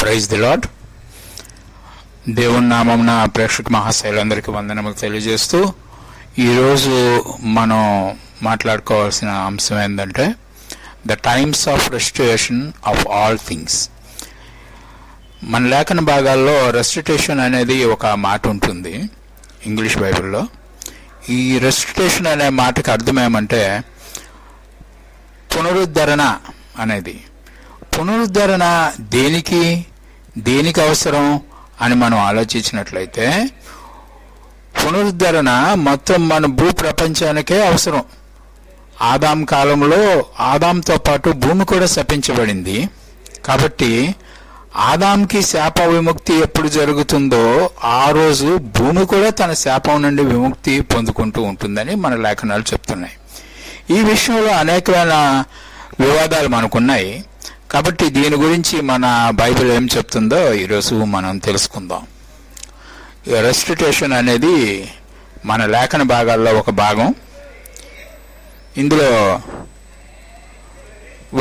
Praise the lord. దేవుని నామమున ప్రేక్షక మహాశైలందరికీ వందనములు తెలియజేస్తూ ఈరోజు మనం మాట్లాడుకోవాల్సిన అంశం ఏంటంటే the times of restitution of all things. మన లేఖన భాగాల్లో రెస్టిట్యూషన్ అనేది ఒక మాట ఉంటుంది ఇంగ్లీష్ బైబిల్లో. ఈ రెస్టిట్యూషన్ అనే మాటకి అర్థం ఏమంటే పునరుద్ధరణ అనేది. పునరుద్ధరణ దేనికి అవసరం అని మనం ఆలోచించినట్లయితే పునరుద్ధరణ మొత్తం మన భూ ప్రపంచానికే అవసరం. ఆదాం కాలంలో ఆదాంతో పాటు భూమి కూడా శపించబడింది. కాబట్టి ఆదాంకి శాప విముక్తి ఎప్పుడు జరుగుతుందో ఆ రోజు భూమి కూడా తన శాపం నుండి విముక్తి పొందుకుంటూ ఉంటుందని మన లేఖనాలు చెప్తున్నాయి. ఈ విషయంలో అనేకమైన వివాదాలు మనకున్నాయి. కాబట్టి దీని గురించి మన బైబిల్ ఏం చెప్తుందో ఈరోజు మనం తెలుసుకుందాం. రెస్టిట్యూషన్ అనేది మన లేఖన భాగాల్లో ఒక భాగం. ఇందులో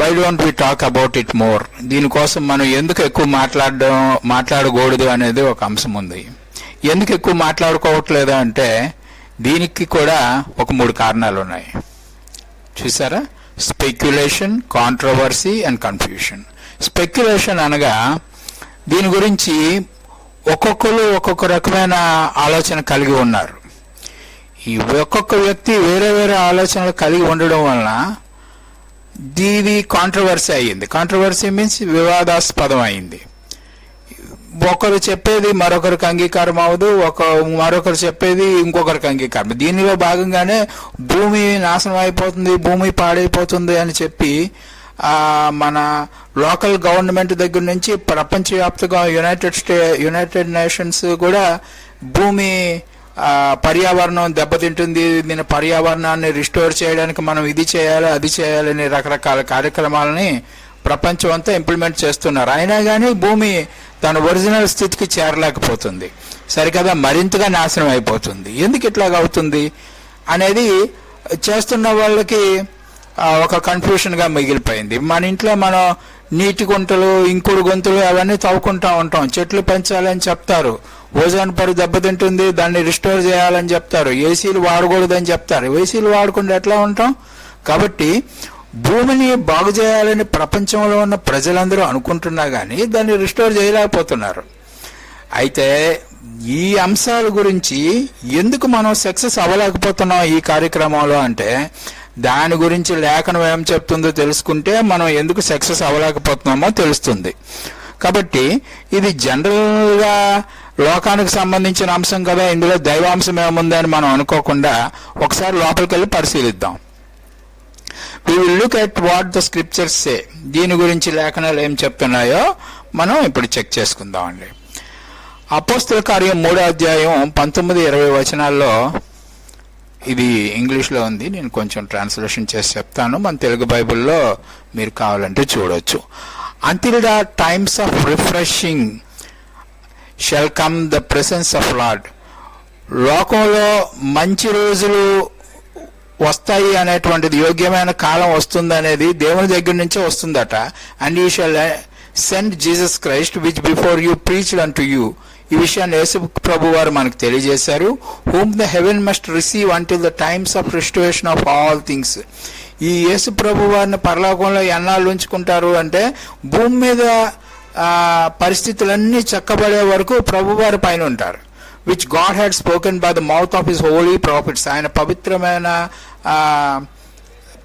why don't we talk about it more, దీనికోసం మనం ఎందుకు ఎక్కువ మాట్లాడకూడదు అనేది ఒక అంశం ఉంది. ఎందుకు ఎక్కువ మాట్లాడుకోవట్లేదు అంటే దీనికి కూడా ఒక 3 కారణాలు ఉన్నాయి. చూసారా? Speculation, controversy and confusion. Speculation అనగా దీని గురించి ఒక్కొక్కరు ఒక్కొక్క రకమైన ఆలోచన కలిగి ఉన్నారు. ఈ ఒక్కొక్క వ్యక్తి వేరే వేరే ఆలోచనలు కలిగి ఉండడం వలన ఇది కాంట్రవర్సీ అయ్యింది. కాంట్రవర్సీ మీన్స్ వివాదాస్పదం అయింది. ఒకరు చెప్పేది మరొకరికి అంగీకారం అవ్వదు, మరొకరు చెప్పేది ఇంకొకరికి అంగీకారం. దీనిలో భాగంగానే భూమి నాశనం అయిపోతుంది, భూమి పాడైపోతుంది అని చెప్పి మన లోకల్ గవర్నమెంట్ దగ్గర నుంచి ప్రపంచవ్యాప్తంగా యునైటెడ్ నేషన్స్ కూడా భూమి పర్యావరణం దెబ్బతింటుంది, దీని పర్యావరణాన్ని రిస్టోర్ చేయడానికి మనం ఇది చేయాలి అది చేయాలని రకరకాల కార్యక్రమాలని ప్రపంచం అంతా ఇంప్లిమెంట్ చేస్తున్నారు. అయినా కానీ భూమి తన ఒరిజినల్ స్థితికి చేరలేకపోతుంది. సరికదా మరింతగా నాశనం అయిపోతుంది. ఎందుకు ఇట్లాగ అవుతుంది అనేది చేస్తున్న వాళ్ళకి ఒక కన్ఫ్యూషన్గా మిగిలిపోయింది. మన ఇంట్లో మనం నీటి గుంటలు, ఇంకుడు గొంతులు అవన్నీ తవ్వుకుంటూ ఉంటాం. చెట్లు పెంచాలని చెప్తారు, ఓజోన్ పొర దెబ్బతింటుంది దాన్ని రిస్టోర్ చేయాలని చెప్తారు, ఏసీలు వాడకూడదని చెప్తారు. ఏసీలు వాడకుండా ఎట్లా ఉంటాం? కాబట్టి భూమిని బాగు చేయాలని ప్రపంచంలో ఉన్న ప్రజలందరూ అనుకుంటున్నా కానీ దాన్ని రిస్టోర్ చేయలేకపోతున్నారు. అయితే ఈ అంశాల గురించి ఎందుకు మనం సక్సెస్ అవ్వలేకపోతున్నాం ఈ కార్యక్రమంలో అంటే దాని గురించి లేఖనం ఏం చెప్తుందో తెలుసుకుంటే మనం ఎందుకు సక్సెస్ అవ్వలేకపోతున్నామో తెలుస్తుంది. కాబట్టి ఇది జనరల్గా లోకానికి సంబంధించిన అంశం కదా, ఇందులో దైవాంశం ఏముందని మనం అనుకోకుండా ఒకసారి లోపలికి వెళ్ళి పరిశీలిద్దాం. We will look at what the scriptures say. దీని గురించి లేఖనాలు ఏం చెప్తున్నాయో మనం ఇప్పుడు చెక్ చేసుకుందామండి. అపోస్తల కార్యం 3వ అధ్యాయం 19-20 వచనాల్లో, ఇది ఇంగ్లీష్లో ఉంది, నేను కొంచెం ట్రాన్స్లేషన్ చేసి చెప్తాను. మన తెలుగు బైబిల్లో మీరు కావాలంటే చూడొచ్చు. Until the times of refreshing shall come the presence of Lord. లోకంలో మంచి రోజులు వస్తాయి అనేటువంటిది, యోగ్యమైన కాలం వస్తుంది అనేది దేవుని దగ్గర నుంచే వస్తుందట. And you shall send Jesus Christ which before you preached unto you. ఈ విషయాన్ని యేసు ప్రభు వారు మనకు తెలియజేశారు. Whom the heaven must receive until the times of restoration of all things. ఈ యేసు ప్రభు వారిని పరలోకంలో ఎన్నాళ్ళు ఉంచుకుంటారు అంటే భూమి మీద పరిస్థితులన్నీ చక్కబడే వరకు ప్రభువారి పైన ఉంటారు. which God had spoken by the mouth of his holy prophets. ఆయన పవిత్రమైన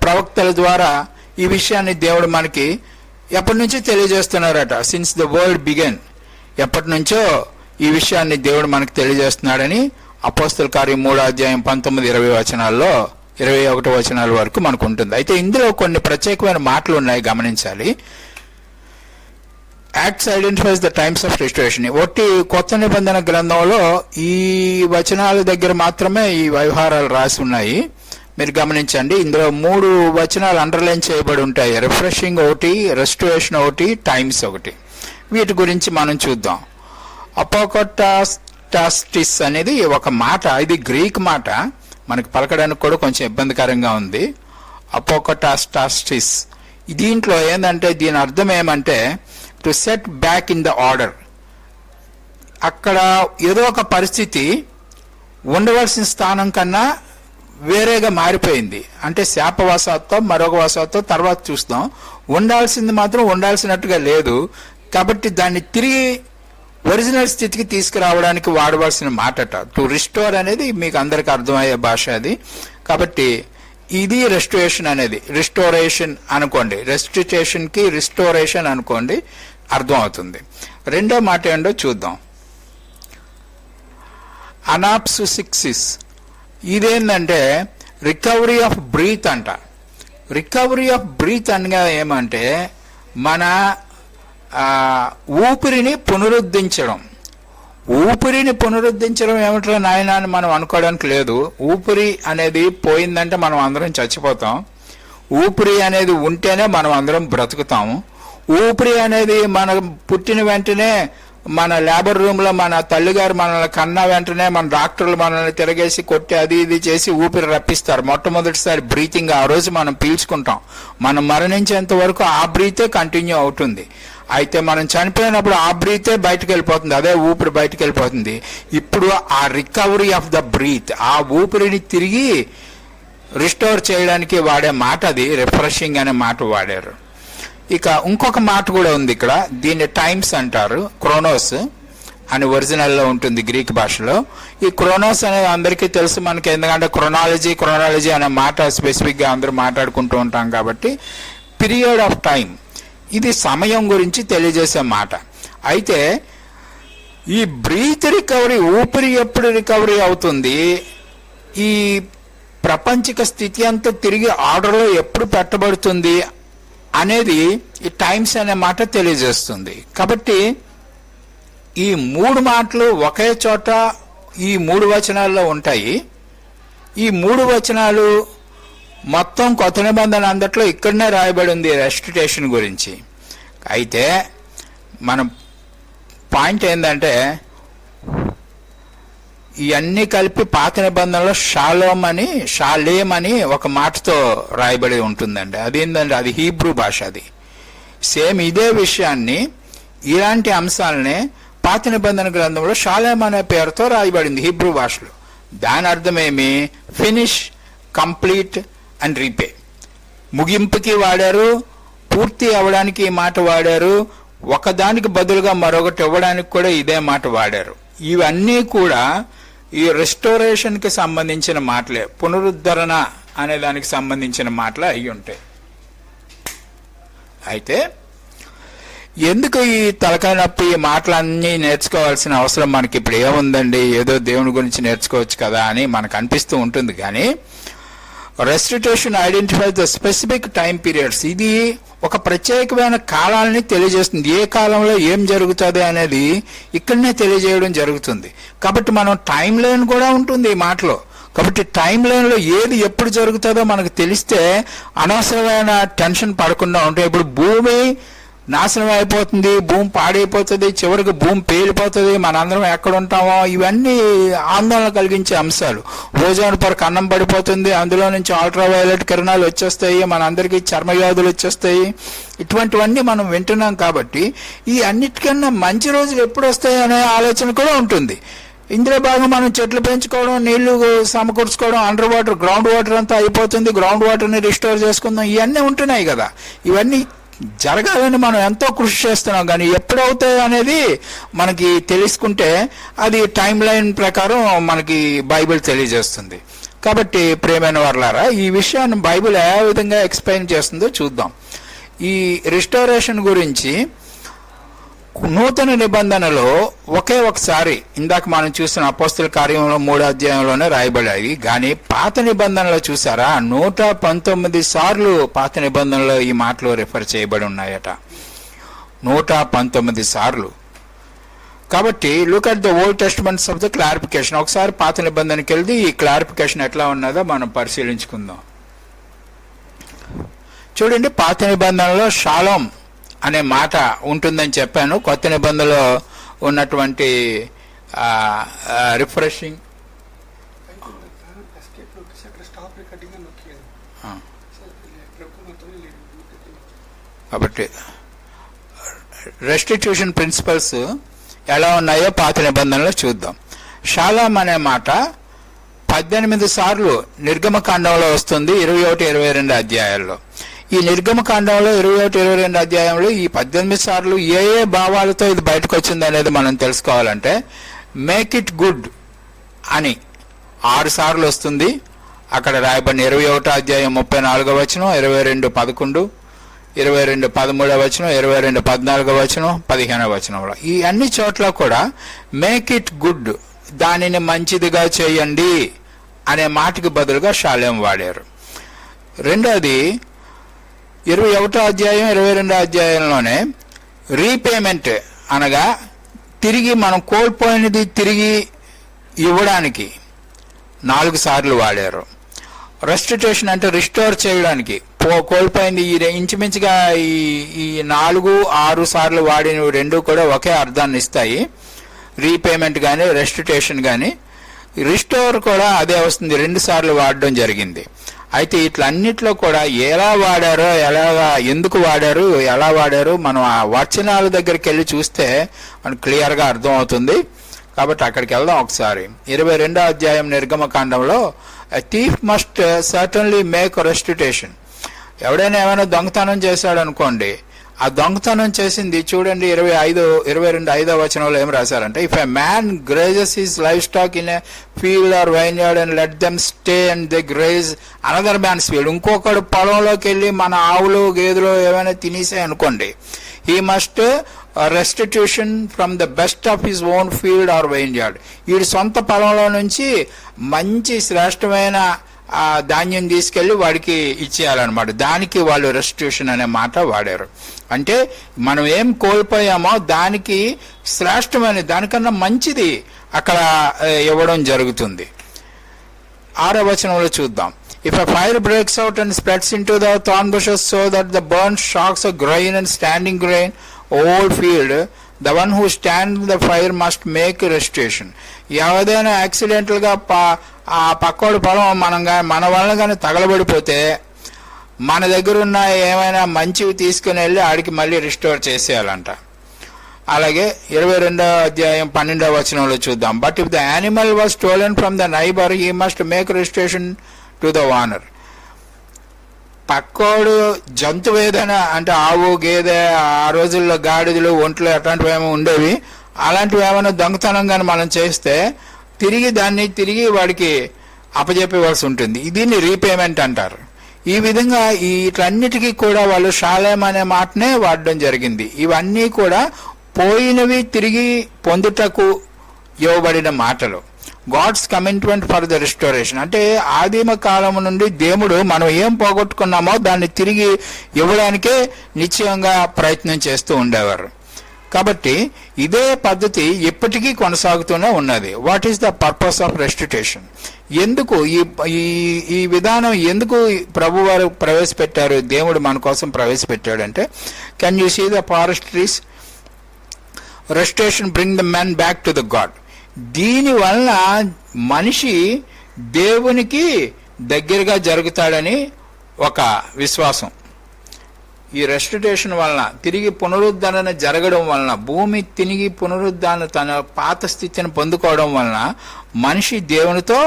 ప్రవక్తల ద్వారా ఈ విషయాన్ని దేవుడు మనకి ఎప్పటి నుంచో తెలియజేస్తున్నారట. సిన్స్ ద వరల్డ్ బిగన్, ఎప్పటి నుంచో ఈ విషయాన్ని దేవుడు మనకి తెలియజేస్తున్నాడని అపోస్తల కార్యం 3వ అధ్యాయం 19-20 వచనాల్లో 21 వచనాల వరకు మనకు ఉంటుంది. అయితే ఇందులో కొన్ని ప్రత్యేకమైన మాటలు ఉన్నాయి, గమనించాలి. Acts identifies the times of restoration. ఒట్టి కొత్త నిబంధన గ్రంథంలో ఈ వచనాల దగ్గర మాత్రమే ఈ వ్యవహారాలు రాసి ఉన్నాయి. మీరు గమనించండి, ఇందులో 3 వచనాలు అండర్లైన్ చేయబడి ఉంటాయి. రిఫ్రెషింగ్ ఒకటి, రెస్టోరేషన్ ఒకటి, టైమ్స్ ఒకటి. వీటి గురించి మనం చూద్దాం. అపోకటాస్టిస్ అనేది ఒక మాట, ఇది గ్రీక్ మాట, మనకి పలకడానికి కూడా కొంచెం ఇబ్బందికరంగా ఉంది. అపోకటాస్టిస్ దీంట్లో ఏంటంటే దీని అర్థం ఏమంటే to set back in the order. అక్కడ ఏదో ఒక పరిస్థితి ఉండవలసిన స్థానం కన్నా వేరేగా మారిపోయింది. అంటే శాపవశాత్తు మరొక వశాత్తు తర్వాత చూస్తాం. ఉండాల్సింది మాత్రం ఉండాల్సినట్టుగా లేదు. కాబట్టి దాన్ని తిరిగి ఒరిజినల్ స్థితికి తీసుకురావడానికి వాడవలసిన మాటట. టు రిస్టోర్ అనేది మీకు అందరికి అర్థమయ్యే భాష అది. కాబట్టి ఇది రెస్టోరేషన్ అనేది. రిస్టోరేషన్ అనుకోండి, రెస్టిట్యూషన్ కి రిస్టోరేషన్ అనుకోండి, అర్థం అవుతుంది. రెండో మాట ఏంటో చూద్దాం. అనాప్సిసిక్సిస్. ఇదేంటంటే రికవరీ ఆఫ్ బ్రీత్ అంట. రికవరీ ఆఫ్ బ్రీత్ అనగా ఏమంటే మన ఊపిరిని పునరుద్ధరించడం. ఊపిరిని పునరుద్ధరించడం ఏమిటో నాయన అని మనం అనుకోవడానికి లేదు. ఊపిరి అనేది పోయిందంటే మనం అందరం చచ్చిపోతాం. ఊపిరి అనేది ఉంటేనే మనం అందరం బ్రతుకుతాము. ఊపిరి అనేది మనం పుట్టిన వెంటనే మన లేబర్ రూమ్ లో మన తల్లిగారు మనల్ని కన్న వెంటనే మన డాక్టర్లు మనల్ని తిరగేసి కొట్టి అది ఇది చేసి ఊపిరి రప్పిస్తారు. మొట్టమొదటిసారి బ్రీతింగ్ ఆ రోజు మనం పీల్చుకుంటాం. మనం మరణించేంత వరకు ఆ బ్రీతే కంటిన్యూ అవుతుంది. అయితే మనం చనిపోయినప్పుడు ఆ బ్రీతే బయటకు వెళ్ళిపోతుంది, అదే ఊపిరి బయటకు వెళ్ళిపోతుంది. ఇప్పుడు ఆ రికవరీ ఆఫ్ ద బ్రీత్, ఆ ఊపిరిని తిరిగి రిస్టోర్ చేయడానికి వాడే మాట అది. రిఫ్రెషింగ్ అనే మాట వాడారు. ఇక ఇంకొక మాట కూడా ఉంది ఇక్కడ. దీన్ని టైమ్స్ అంటారు. క్రోనోస్ అని ఒరిజినల్లో ఉంటుంది గ్రీక్ భాషలో. ఈ క్రోనోస్ అనేది అందరికీ తెలుసు మనకి, ఎందుకంటే క్రొనాలజీ అనే మాట స్పెసిఫిక్గా అందరూ మాట్లాడుకుంటూ ఉంటాం కాబట్టి. పీరియడ్ ఆఫ్ టైం, ఇది సమయం గురించి తెలియజేసే మాట. అయితే ఈ బ్రీత్ రికవరీ, ఊపిరి ఎప్పుడు రికవరీ అవుతుంది, ఈ ప్రపంచిక స్థితి అంతా తిరిగి ఆర్డర్లో ఎప్పుడు పెట్టబడుతుంది అనేది ఈ టైమ్స్ అనే మాట తెలియజేస్తుంది. కాబట్టి ఈ మూడు మాటలు ఒకే చోట ఈ మూడు వచనాల్లో ఉంటాయి. ఈ మూడు వచనాలు మొత్తం కొత్త నిబంధన అందట్లో ఇక్కడనే రాయబడి ఉంది రెస్టిట్యూషన్ గురించి. అయితే మన పాయింట్ ఏంటంటే ఇవన్నీ కలిపి పాత నిబంధనలో షాలేం అని ఒక మాటతో రాయబడి ఉంటుందండి. అదేంటంటే అది హీబ్రూ భాష. అది సేమ్ ఇదే విషయాన్ని, ఇలాంటి అంశాలనే పాత నిబంధన గ్రంథంలో షాలేం అనే పేరుతో రాయబడింది హీబ్రూ భాషలో. దాని అర్థమేమి? Finish, complete and repay. ముగింపుకి వాడారు, పూర్తి అవ్వడానికి ఈ మాట వాడారు, ఒకదానికి బదులుగా మరొకటి ఇవ్వడానికి కూడా ఇదే మాట వాడారు. ఇవన్నీ కూడా ఈ రెస్టోరేషన్ కి సంబంధించిన మాటలే, పునరుద్ధరణ అనే దానికి సంబంధించిన మాటలే అయి ఉంటాయి. అయితే ఎందుకు ఈ తలకాయ నొప్పి, ఈ మాటలన్నీ నేర్చుకోవాల్సిన అవసరం మనకి ఇప్పుడు ఏముందండి, ఏదో దేవుని గురించి నేర్చుకోవచ్చు కదా అని మనకు అనిపిస్తూ ఉంటుంది. కానీ restitution identifies the specific time periods. ఇది ఒక ప్రత్యేకమైన కాలాలని తెలియజేస్తుంది. ఏ కాలంలో ఏం జరుగుతుంది అనేది ఇక్కడనే తెలియజేయడం జరుగుతుంది. కాబట్టి మనం టైం లైన్ కూడా ఉంటుంది ఈ మాటలో. కాబట్టి టైం లైన్లో ఏది ఎప్పుడు జరుగుతుందో మనకు తెలిస్తే అనవసరమైన టెన్షన్ పడకుండా ఉంటాయి. ఇప్పుడు భూమి నాశనం అయిపోతుంది, భూమి పాడైపోతుంది, చివరికి భూమి పేలిపోతుంది, మనందరం ఎక్కడ ఉంటామో, ఇవన్నీ ఆందోళన కలిగించే అంశాలు. ఓజోన్ పొర కన్నం పడిపోతుంది, అందులో నుంచి అల్ట్రావైలెట్ కిరణాలు వచ్చేస్తాయి, మనందరికీ చర్మవ్యాధులు వచ్చేస్తాయి. ఇటువంటివన్నీ మనం వింటున్నాం. కాబట్టి ఈ అన్నిటికన్నా మంచి రోజులు ఎప్పుడు వస్తాయి అనే ఆలోచన కూడా ఉంటుంది. ఇందులో భాగం మనం చెట్లు పెంచుకోవడం, నీళ్లు సమకూర్చుకోవడం, అండర్ వాటర్, గ్రౌండ్ వాటర్ అంతా అయిపోతుంది, గ్రౌండ్ వాటర్ని రిస్టోర్ చేసుకుందాం, ఇవన్నీ ఉంటున్నాయి కదా. ఇవన్నీ జరగాలని మనం ఎంతో కృషి చేస్తున్నాం. కానీ ఎప్పుడవుతాయి అనేది మనకి తెలుసుకుంటే అది టైం లైన్ ప్రకారం మనకి బైబిల్ తెలియజేస్తుంది. కాబట్టి ప్రియమైన వారలారా, ఈ విషయాన్ని బైబిల్ ఏ విధంగా ఎక్స్ప్లెయిన్ చేస్తుందో చూద్దాం. ఈ రిస్టోరేషన్ గురించి నూతన నిబంధనలో ఒకే ఒకసారి ఇందాక మనం చూసిన అపోస్తల కార్యంలో 3వ అధ్యాయంలోనే రాయబడాయి. కానీ పాత నిబంధనలో చూసారా 119 సార్లు పాత నిబంధనలో ఈ మాటలు రిఫర్ చేయబడి ఉన్నాయట. 119 సార్లు. కాబట్టి look at the old testaments of the clarification. ఒకసారి పాత నిబంధనకి వెళ్ళి ఈ క్లారిఫికేషన్ ఎట్లా ఉన్నదో మనం పరిశీలించుకుందాం. చూడండి, పాత నిబంధనలో షాలోమ్ అనే మాట ఉంటుందని చెప్పాను. కొత్త నిబంధనలో ఉన్నటువంటి రిఫ్రెషింగ్, కాబట్టి రెస్టిట్యూషన్ ప్రిన్సిపల్స్ ఎలా ఉన్నాయో పాత నిబంధనలో చూద్దాం. షాలాం అనే మాట 18 సార్లు నిర్గమకాండంలో వస్తుంది, 21-22 అధ్యాయాల్లో. ఈ నిర్గమకాండంలో 21-22 అధ్యాయంలో ఈ 18 సార్లు ఏ ఏ భావాలతో ఇది బయటకు వచ్చింది అనేది మనం తెలుసుకోవాలంటే, మేక్ ఇట్ గుడ్ అని 6 సార్లు వస్తుంది. అక్కడ రాయబడిన 21 అధ్యాయం 34వ వచనం, 22:11, 22:13వ వచనం, 22:14వ వచనం, 15వ వచనంలో ఈ అన్ని చోట్ల కూడా మేక్ ఇట్ గుడ్, దానిని మంచిదిగా చేయండి అనే మాటకి బదులుగా షాలేం వాడారు. రెండోది 21 అధ్యాయం 22 అధ్యాయంలోనే రీపేమెంట్ అనగా తిరిగి మనం కోల్పోయినది తిరిగి ఇవ్వడానికి 4 సార్లు వాడారు. రెస్టిట్యూషన్ అంటే రిస్టోర్ చేయడానికి, కోల్పోయింది. ఈ ఇంచుమించుగా ఈ 4-6 సార్లు వాడిన రెండు కూడా ఒకే అర్థాన్ని ఇస్తాయి. రీపేమెంట్ కానీ రెస్టిట్యూషన్ కానీ. రిస్టోర్ కూడా అదే వస్తుంది, 2 సార్లు వాడడం జరిగింది. అయితే ఇట్లన్నిట్లో కూడా ఎలా వాడారో, ఎందుకు వాడారు, ఎలా వాడారు మనం ఆ వచనాల దగ్గరికి వెళ్ళి చూస్తే మనకు క్లియర్గా అర్థం అవుతుంది. కాబట్టి అక్కడికి వెళ్దాం ఒకసారి. 22వ అధ్యాయం నిర్గమకాండంలో a thief must certainly make restitution. ఎవడైనా ఏమైనా దొంగతనం చేశాడు అనుకోండి, ఆ దొంగతనం చేసింది చూడండి 22-5వ వచనంలో ఏం రాశారంటే, if a man grazes his livestock in a field or vineyard and let them stay and they graze another man's field. ఇంకొకడు పొలంలోకి వెళ్ళి మన ఆవులు గేదెలు ఏమైనా తినేసాయి అనుకోండి, he must restitution from the best of his own field or vineyard. వీడి సొంత పొలంలో నుంచి మంచి శ్రేష్టమైన ధాన్యం తీసుకెళ్లి వాడికి ఇచ్చేయాలన్నమాట. దానికి వాళ్ళు రెస్టిట్యూషన్ అనే మాట వాడారు. అంటే మనం ఏం కోల్పోయామో దానికి శ్రేష్టమైన, దానికన్నా మంచిది అక్కడ ఇవ్వడం జరుగుతుంది. 6వ వచనంలో చూద్దాం. If a fire breaks out and spreads into the thorn bushes so that the burnt shocks a grain and standing grain whole field, the one who stands the fire must make restitution. ఏదైనా accidental గా ఆ పక్కోడి పొలం మన వల్ల కానీ తగలబడిపోతే మన దగ్గర ఉన్న ఏమైనా మంచివి తీసుకుని వెళ్ళి ఆడికి మళ్ళీ రిస్టోర్ చేసేయాలంట. అలాగే 22వ అధ్యాయం 12వ వచనంలో చూద్దాం. But if the animal was stolen from the neighbour he must make registration to the owner. పక్కోడు జంతువు ఏదైనా అంటే ఆవు గేదె, ఆ రోజుల్లో గాడిదలు ఒంట్లు అట్లాంటివి ఏమో ఉండేవి, అలాంటివి ఏమైనా దొంగతనం కానీ మనం చేస్తే దాన్ని తిరిగి వాడికి అప్పజెప్పవలసి ఉంటుంది. దీన్ని రీపేమెంట్ అంటారు. ఈ విధంగా వీటన్నిటికీ కూడా వాళ్ళు షాలేం అనే మాటనే వాడడం జరిగింది. ఇవన్నీ కూడా పోయినవి తిరిగి పొందుటకు ఇవ్వబడిన మాటలు. God's commitment for the restoration అంటే ఆదిమ కాలం నుండి దేవుడు మనం ఏం పోగొట్టుకున్నామో దాన్ని తిరిగి ఇవ్వడానికే నిశ్చయంగా ప్రయత్నం చేస్తూ ఉండేవారు. కాబట్టి ఇదే పద్ధతి ఎప్పటికీ కొనసాగుతూనే ఉన్నది. What is the purpose of restitution? ఎందుకు ఈ విధానం ఎందుకు ప్రభు వారు ప్రవేశపెట్టారు, దేవుడు మన కోసం ప్రవేశపెట్టాడంటే, can you see the forest trees? Restitution bring the man back to the God. దీనివల్ల మనిషి దేవునికి దగ్గరగా జరుగుతాడని ఒక విశ్వాసం. ఈ రెస్టిట్యూషన్ వలన, తిరిగి పునరుద్ధరణ జరగడం వలన, భూమి తిరిగి పునరుద్ధరణ తన పాత స్థితిని పొందుకోవడం వలన మనిషి దేవునితో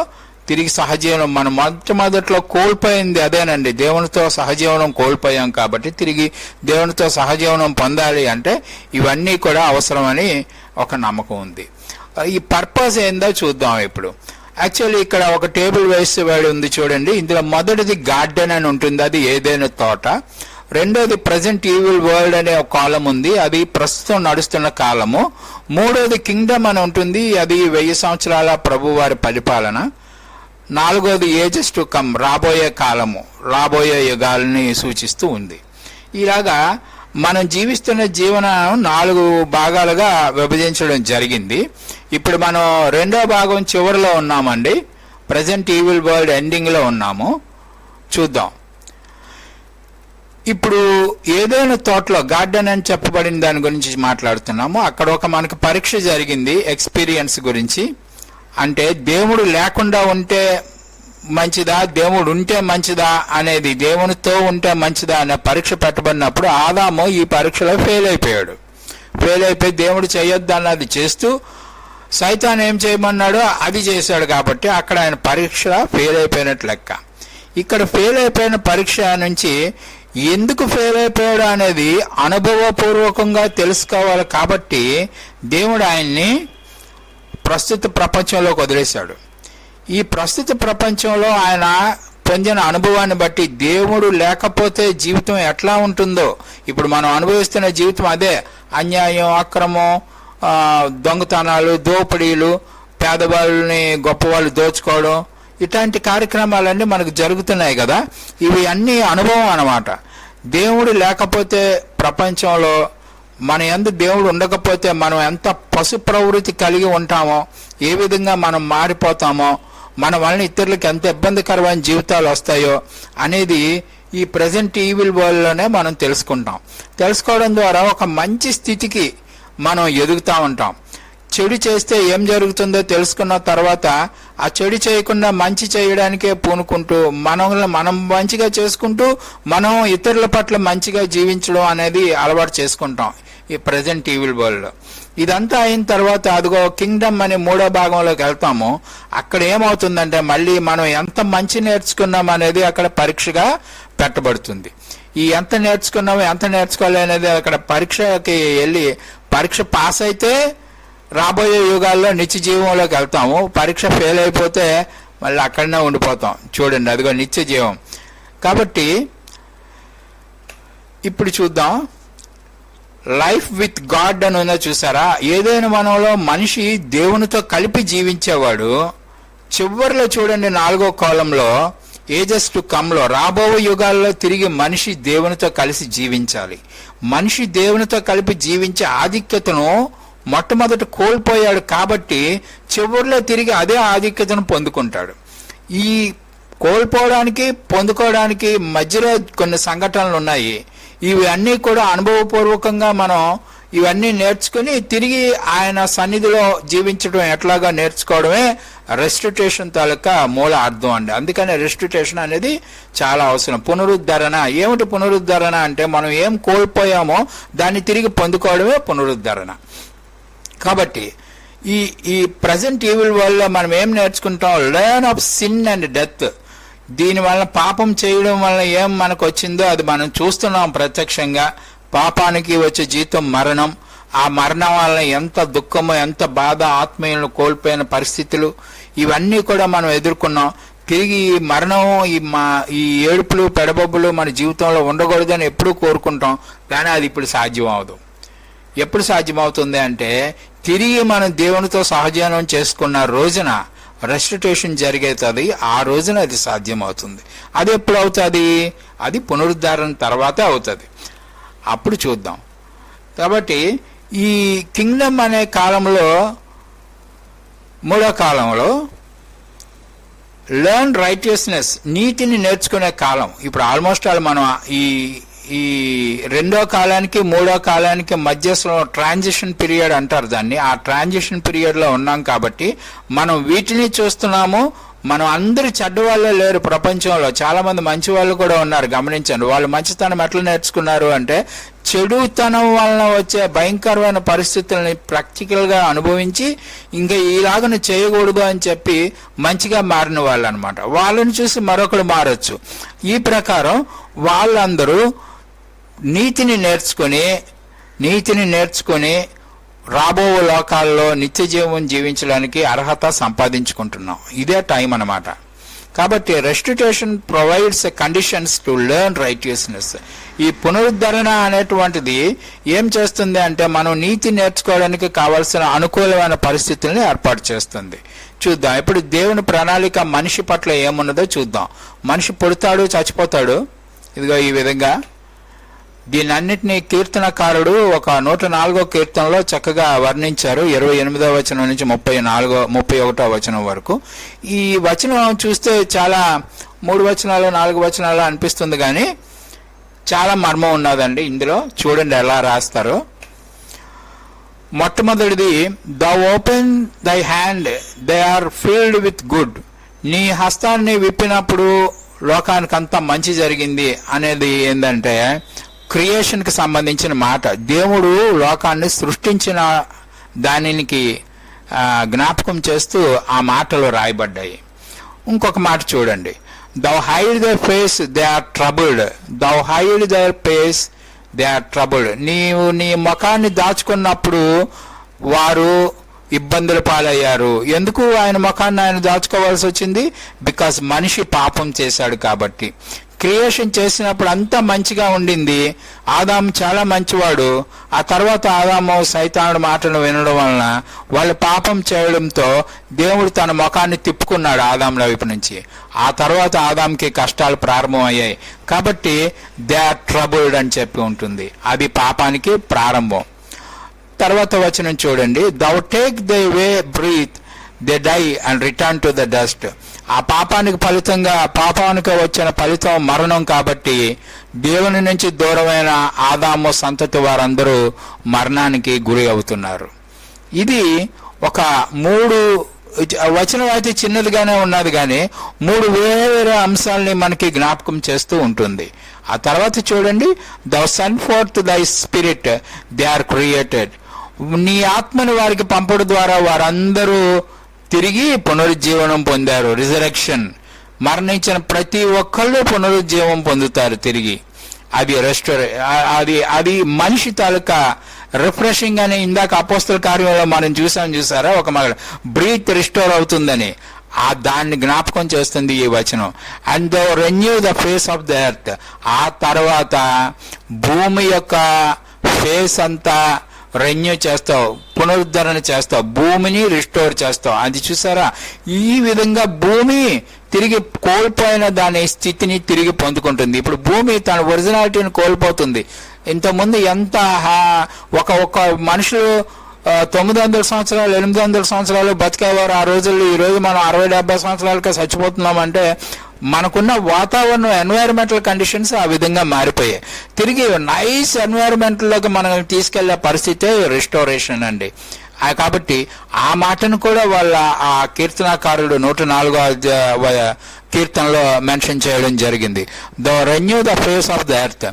తిరిగి సహజీవనం, మనం మొదట్లో కోల్పోయింది అదేనండి, దేవునితో సహజీవనం కోల్పోయాం. కాబట్టి తిరిగి దేవునితో సహజీవనం పొందాలి అంటే ఇవన్నీ కూడా అవసరమని ఒక నమ్మకం ఉంది. ఈ పర్పస్ ఏందో చూద్దాం ఇప్పుడు. యాక్చువల్లీ ఇక్కడ ఒక టేబుల్ వేసేవాడు ఉంది చూడండి. ఇందులో మొదటిది గార్డెన్ అని ఉంటుంది, అది ఏదైనా తోట. రెండోది ప్రజెంట్ ఈవిల్ వరల్డ్ అనే ఒక కాలం ఉంది, అది ప్రస్తుతం నడుస్తున్న కాలము. మూడోది కింగ్డమ్ అని ఉంటుంది, అది 1000 సంవత్సరాల ప్రభు వారి పరిపాలన. నాలుగోది ఏజెస్ టు కమ్, రాబోయే కాలము, రాబోయే యుగాలని సూచిస్తూ ఉంది. ఇలాగా మనం జీవిస్తున్న జీవనం 4 భాగాలుగా విభజించడం జరిగింది. ఇప్పుడు మనం 2వ భాగం చివరిలో ఉన్నామండి. ప్రజెంట్ ఈవిల్ వరల్డ్ ఎండింగ్ లో ఉన్నాము. చూద్దాం. ఇప్పుడు ఏదైనా తోటలో గార్డెన్ అని చెప్పబడిన దాని గురించి మాట్లాడుతున్నాము. అక్కడ ఒక మనకు పరీక్ష జరిగింది ఎక్స్పీరియన్స్ గురించి. అంటే దేవుడు లేకుండా ఉంటే మంచిదా, దేవుడు ఉంటే మంచిదా అనేది, దేవునితో ఉంటే మంచిదా అనే పరీక్ష పెట్టబడినప్పుడు ఆదాము ఈ పరీక్షలో ఫెయిల్ అయిపోయాడు. ఫెయిల్ అయిపోయి దేవుడు చేయొద్దు అన్నది చేస్తూ సైతాన్ ఏం చేయమన్నాడో అది చేశాడు కాబట్టి అక్కడ ఆయన పరీక్ష ఫెయిల్ అయిపోయినట్లు లెక్క. ఇక్కడ ఫెయిల్ అయిపోయిన పరీక్ష నుంచి ఎందుకు ఫెయిల్ అయిపోయాడు అనేది అనుభవపూర్వకంగా తెలుసుకోవాలి కాబట్టి దేవుడు ఆయన్ని ప్రస్తుత ప్రపంచంలోకి వదిలేశాడు. ఈ ప్రస్తుత ప్రపంచంలో ఆయన పొందిన అనుభవాన్ని బట్టి దేవుడు లేకపోతే జీవితం ఎట్లా ఉంటుందో, ఇప్పుడు మనం అనుభవిస్తున్న జీవితం అదే. అన్యాయం, అక్రమం, దొంగతనాలు, దోపిడీలు, పేదవాళ్ళని గొప్పవాళ్ళు దోచుకోవడం, ఇట్లాంటి కార్యక్రమాలన్నీ మనకు జరుగుతున్నాయి కదా. ఇవి అన్నీ అనుభవం అన్నమాట. దేవుడు లేకపోతే ప్రపంచంలో మన యందు దేవుడు ఉండకపోతే మనం ఎంత పశు ప్రవృత్తి కలిగి ఉంటామో, ఏ విధంగా మనం మారిపోతామో, మన వలన ఇతరులకు ఎంత ఇబ్బందికరమైన జీవితాలు వస్తాయో అనేది ఈ ప్రజెంట్ ఈవిల్ వరల్డ్లోనే మనం తెలుసుకుంటాం. తెలుసుకోవడం ద్వారా ఒక మంచి స్థితికి మనం ఎదుగుతూ ఉంటాం. చెడు చేస్తే ఏం జరుగుతుందో తెలుసుకున్న తర్వాత ఆ చెడు చేయకుండా మంచి చేయడానికే పూనుకుంటూ మనం మంచిగా చేసుకుంటూ మనం ఇతరుల పట్ల మంచిగా జీవించడం అనేది అలవాటు చేసుకుంటాం ఈ ప్రజెంట్ ఈవిల్ వరల్డ్. ఇదంతా అయిన తర్వాత అదిగో కింగ్డమ్ అనే 3వ భాగంలోకి వెళ్తాము. అక్కడ ఏమవుతుందంటే మళ్ళీ మనం ఎంత మంచి నేర్చుకున్నాం అనేది అక్కడ పరీక్షగా పెట్టబడుతుంది. ఈ ఎంత నేర్చుకున్నాము ఎంత నేర్చుకోవాలి అనేది అక్కడ పరీక్షకి వెళ్ళి పరీక్ష పాస్ అయితే రాబోయే యుగాల్లో నిత్య జీవంలోకి వెళ్తాము. పరీక్ష ఫెయిల్ అయిపోతే మళ్ళీ అక్కడనే ఉండిపోతాం. చూడండి, అదిగో నిత్య జీవం. కాబట్టి ఇప్పుడు చూద్దాం, లైఫ్ విత్ గాడ్ అని ఉందో చూసారా. ఏదైనా మనలో మనిషి దేవునితో కలిపి జీవించేవాడు. చివరిలో చూడండి 4వ కాలంలో ఏజెస్ టు కమ్లో రాబో యుగాల్లో తిరిగి మనిషి దేవునితో కలిసి జీవించాలి. మనిషి దేవునితో కలిపి జీవించే ఆధిక్యతను మొట్టమొదట కోల్పోయాడు కాబట్టి చివరిలో తిరిగి అదే ఆధిక్యతను పొందుకుంటాడు. ఈ కోల్పోవడానికి పొందుకోవడానికి మధ్యలో కొన్ని సంఘటనలు ఉన్నాయి. ఇవి అన్నీ కూడా అనుభవపూర్వకంగా మనం ఇవన్నీ నేర్చుకుని తిరిగి ఆయన సన్నిధిలో జీవించడం ఎట్లాగా నేర్చుకోవడమే రెస్టిట్యూషన్ తాలూకా మూల అర్థం అండి. అందుకని రెస్టిట్యూషన్ అనేది చాలా అవసరం. పునరుద్ధరణ ఏమిటి? పునరుద్ధరణ అంటే మనం ఏం కోల్పోయామో దాన్ని తిరిగి పొందుకోవడమే పునరుద్ధరణ. కాబట్టి ఈ ప్రజెంట్ ఈవిల్ వరల్డ్ లో మనం ఏం నేర్చుకుంటాం? Learn of sin and death. దీని వల్ల పాపం చేయడం వల్ల ఏం మనకు వచ్చిందో అది మనం చూస్తున్నాం ప్రత్యక్షంగా. పాపానికి వచ్చే జీతం మరణం. ఆ మరణం వల్ల ఎంత దుఃఖమో ఎంత బాధ, ఆత్మీయులను కోల్పోయిన పరిస్థితులు ఇవన్నీ కూడా మనం ఎదుర్కొన్నాం. తిరిగి ఈ మరణం ఈ ఏడుపులు పెడబొబ్బులు మన జీవితంలో ఉండకూడదని ఎప్పుడూ కోరుకుంటాం. కానీ అది ఇప్పుడు సాధ్యం అవదు. ఎప్పుడు సాధ్యమవుతుంది అంటే తిరిగి మనం దేవునితో సహజీవనం చేసుకున్న రోజున రెస్టిట్యూషన్ జరిగేది. ఆ రోజున అది సాధ్యమవుతుంది. అది ఎప్పుడు అవుతుంది? అది పునరుద్ధరణ తర్వాతే అవుతుంది. అప్పుడు చూద్దాం. కాబట్టి ఈ కింగ్డమ్ అనే కాలంలో 3వ కాలంలో లెర్న్ రైటియస్నెస్, నీతిని నేర్చుకునే కాలం. ఇప్పుడు ఆల్మోస్ట్ ఆల్ మనం ఈ 2వ కాలానికి 3వ కాలానికి మధ్యలో ట్రాన్సిషన్ పీరియడ్ అంటారు దాన్ని. ఆ ట్రాన్సిషన్ పీరియడ్ లో ఉన్నాం కాబట్టి మనం వీటిని చూస్తున్నాము. మనం అందరూ చెడ్డ వాళ్ళే లేరు ప్రపంచంలో, చాలా మంది మంచి వాళ్ళు కూడా ఉన్నారు. గమనించండి, వాళ్ళు మంచితనం ఎట్లా నేర్చుకున్నారు అంటే చెడుతనం వలన వచ్చే భయంకరమైన పరిస్థితుల్ని ప్రాక్టికల్ గా అనుభవించి ఇంకా ఇలాగను చేయకూడదు అని చెప్పి మంచిగా మారిన వాళ్ళు అనమాట. వాళ్ళని చూసి మరొకడు మారొచ్చు. ఈ ప్రకారం వాళ్ళందరూ నీతిని నేర్చుకుని రాబో లోకాల్లో నిత్య జీవం జీవించడానికి అర్హత సంపాదించుకుంటున్నాం. ఇదే టైం అన్నమాట. కాబట్టి restitution provides conditions to learn righteousness. ఈ పునరుద్ధరణ అనేటువంటిది ఏం చేస్తుంది అంటే మనం నీతి నేర్చుకోవడానికి కావలసిన అనుకూలమైన పరిస్థితుల్ని ఏర్పాటు చేస్తుంది. చూద్దాం ఇప్పుడు దేవుని ప్రణాళిక మనిషి పట్ల ఏమున్నదో చూద్దాం. మనిషి పుడతాడు, చచ్చిపోతాడు. ఇదిగో ఈ విధంగా దీని అన్నిటినీ కీర్తనకారుడు ఒక 104వ కీర్తనలో చక్కగా వర్ణించారు. 28వ వచనం నుంచి 31వ వచనం వరకు. ఈ వచనం చూస్తే చాలా 3 వచనాలు 4 వచనాలు అనిపిస్తుంది, కానీ చాలా మర్మం ఉన్నదండి ఇందులో. చూడండి ఎలా రాస్తారో. మొట్టమొదటిది, the open thy hand they are filled with good. నీ హస్తాన్ని విప్పినప్పుడు లోకానికంతా మంచి జరిగింది అనేది ఏంటంటే క్రియేషన్కి సంబంధించిన మాట. దేవుడు లోకాన్ని సృష్టించిన దానికి జ్ఞాపకం చేస్తూ ఆ మాటలు రాయబడ్డాయి. ఇంకొక మాట చూడండి, thou hide their face, they are troubled. thou hide their face, they are troubled. నీవు నీ ముఖాన్ని దాచుకున్నప్పుడు వారు ఇబ్బందుల పాలయ్యారు. ఎందుకు ఆయన ముఖాన్ని ఆయన దాచుకోవాల్సి వచ్చింది? బికాస్ మనిషి పాపం చేశాడు కాబట్టి. క్రియేషన్ చేసినప్పుడు అంతా మంచిగా ఉండింది, ఆదాము చాలా మంచివాడు. ఆ తర్వాత ఆదాము సైతానుడి మాటలు వినడం వలన వాళ్ళు పాపం చేయడంతో దేవుడు తన ముఖాన్ని తిప్పుకున్నాడు ఆదాముల వైపు నుంచి. ఆ తర్వాత ఆదాంకి కష్టాలు ప్రారంభమయ్యాయి. కాబట్టి దే ఆర్ ట్రబుల్డ్ అని చెప్పి ఉంటుంది. అది పాపానికి ప్రారంభం. తర్వాత వచనం చూడండి, thou take thy way breathe, they die and return to the dust. ఆ పాపానికి వచ్చిన ఫలితం మరణం కాబట్టి దేవుని నుంచి దూరమైన ఆదాము సంతతి వారందరూ మరణానికి గురి అవుతున్నారు. ఇది ఒక 3 వచనం అయితే చిన్నదిగానే ఉన్నది, కానీ 3 వేరే అంశాలని మనకి జ్ఞాపకం చేస్తూ ఉంటుంది. ఆ తర్వాత చూడండి, thou send forth thy spirit, they are created. నీ ఆత్మని వారికి పంపడం ద్వారా వారందరూ తిరిగి పునరుజ్జీవనం పొందారు. రిజరెక్షన్. మరణించిన ప్రతి ఒక్కళ్ళు పునరుజ్జీవం పొందుతారు తిరిగి. అది అది మనిషి తాలూకా రిఫ్రెషింగ్ అని ఇందాక అపోస్తల కార్యంలో మనం చూసారా, ఒక బ్రీత్ రిస్టోర్ అవుతుందని. దాన్ని జ్ఞాపకం చేస్తుంది ఈ వచనం. And though renew the face of the earth. ఆ తర్వాత భూమి యొక్క ఫేస్ అంతా రెన్యూ చేస్తావు, పునరుద్ధరణ చేస్తావు, భూమిని రిస్టోర్ చేస్తావు. అది చూసారా, ఈ విధంగా భూమి తిరిగి కోల్పోయిన దాని స్థితిని తిరిగి పొందుకుంటుంది. ఇప్పుడు భూమి తన ఒరిజినాలిటీని కోల్పోతుంది. ఇంతకుముందు ఎంత ఒక మనుషులు 900 సంవత్సరాలు 800 సంవత్సరాలు బతికేవారు ఆ రోజుల్లో. ఈ రోజు మనం 60-70 సంవత్సరాలకే చచ్చిపోతున్నామంటే మనకున్న వాతావరణం, ఎన్వైరన్మెంటల్ కండిషన్స్ ఆ విధంగా మారిపోయాయి. తిరిగి నైస్ ఎన్వైరన్మెంట్లోకి మనం తీసుకెళ్లే పరిస్థితే రిస్టోరేషన్ అండి. కాబట్టి ఆ మాటను కూడా వాళ్ళ ఆ కీర్తనాకారుడు 104వ కీర్తనలో మెన్షన్ చేయడం జరిగింది. The renew the face of the earth,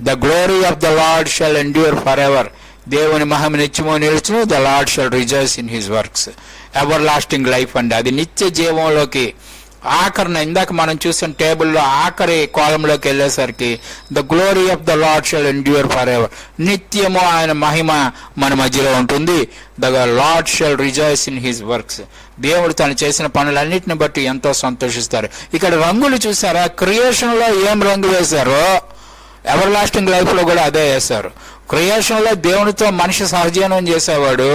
the glory of the Lord shall endure for ever. దేవుని మహిమ నిత్యము నిలుచును. The Lord shall rejoice in his works. Ever lasting life అండి. అది నిత్య జీవంలోకి ఆఖరిన ఇందాక మనం చూసిన టేబుల్లో ఆఖరి కాలంలోకి వెళ్ళేసరికి the glory of the Lord shall endure for ever. నిత్యము ఆయన మహిమ మన మధ్యలో ఉంటుంది. The Lord shall rejoice in his works. దేవుడు తను చేసిన పనులన్నిటిని బట్టి ఎంతో సంతోషిస్తారు. ఇక్కడ రంగులు చూసారా, క్రియేషన్ లో ఏం రంగు వేశారో ఎవర్ లాస్టింగ్ లైఫ్ లో కూడా అదే వేశారు. క్రియేషన్ లో దేవుడితో మనిషి సహజీవనం చేసేవాడు,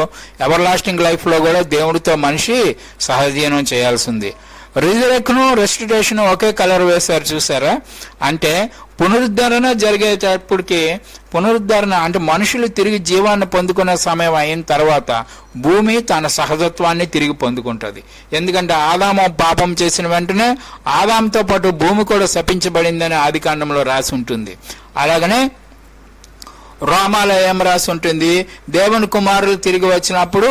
ఎవర్ లాస్టింగ్ లైఫ్ లో కూడా దేవుడితో మనిషి సహజీవనం చేయాల్సింది. రిజరెక్షన్ రెస్టిట్యూషన్ ఒకే కలర్ వేశారు చూసారా. అంటే పునరుద్ధరణ జరిగేటప్పటికి, పునరుద్ధరణ అంటే మనుషులు తిరిగి జీవాన్ని పొందుకునే సమయం అయిన తర్వాత భూమి తన సహజత్వాన్ని తిరిగి పొందుకుంటుంది. ఎందుకంటే ఆదాము పాపం చేసిన వెంటనే ఆదాముతో పాటు భూమి కూడా శపించబడిందని ఆదికాండంలో రాసి ఉంటుంది. అలాగనే రోమాలో ఏం రాసి ఉంటుంది, దేవుని కుమారులు తిరిగి వచ్చినప్పుడు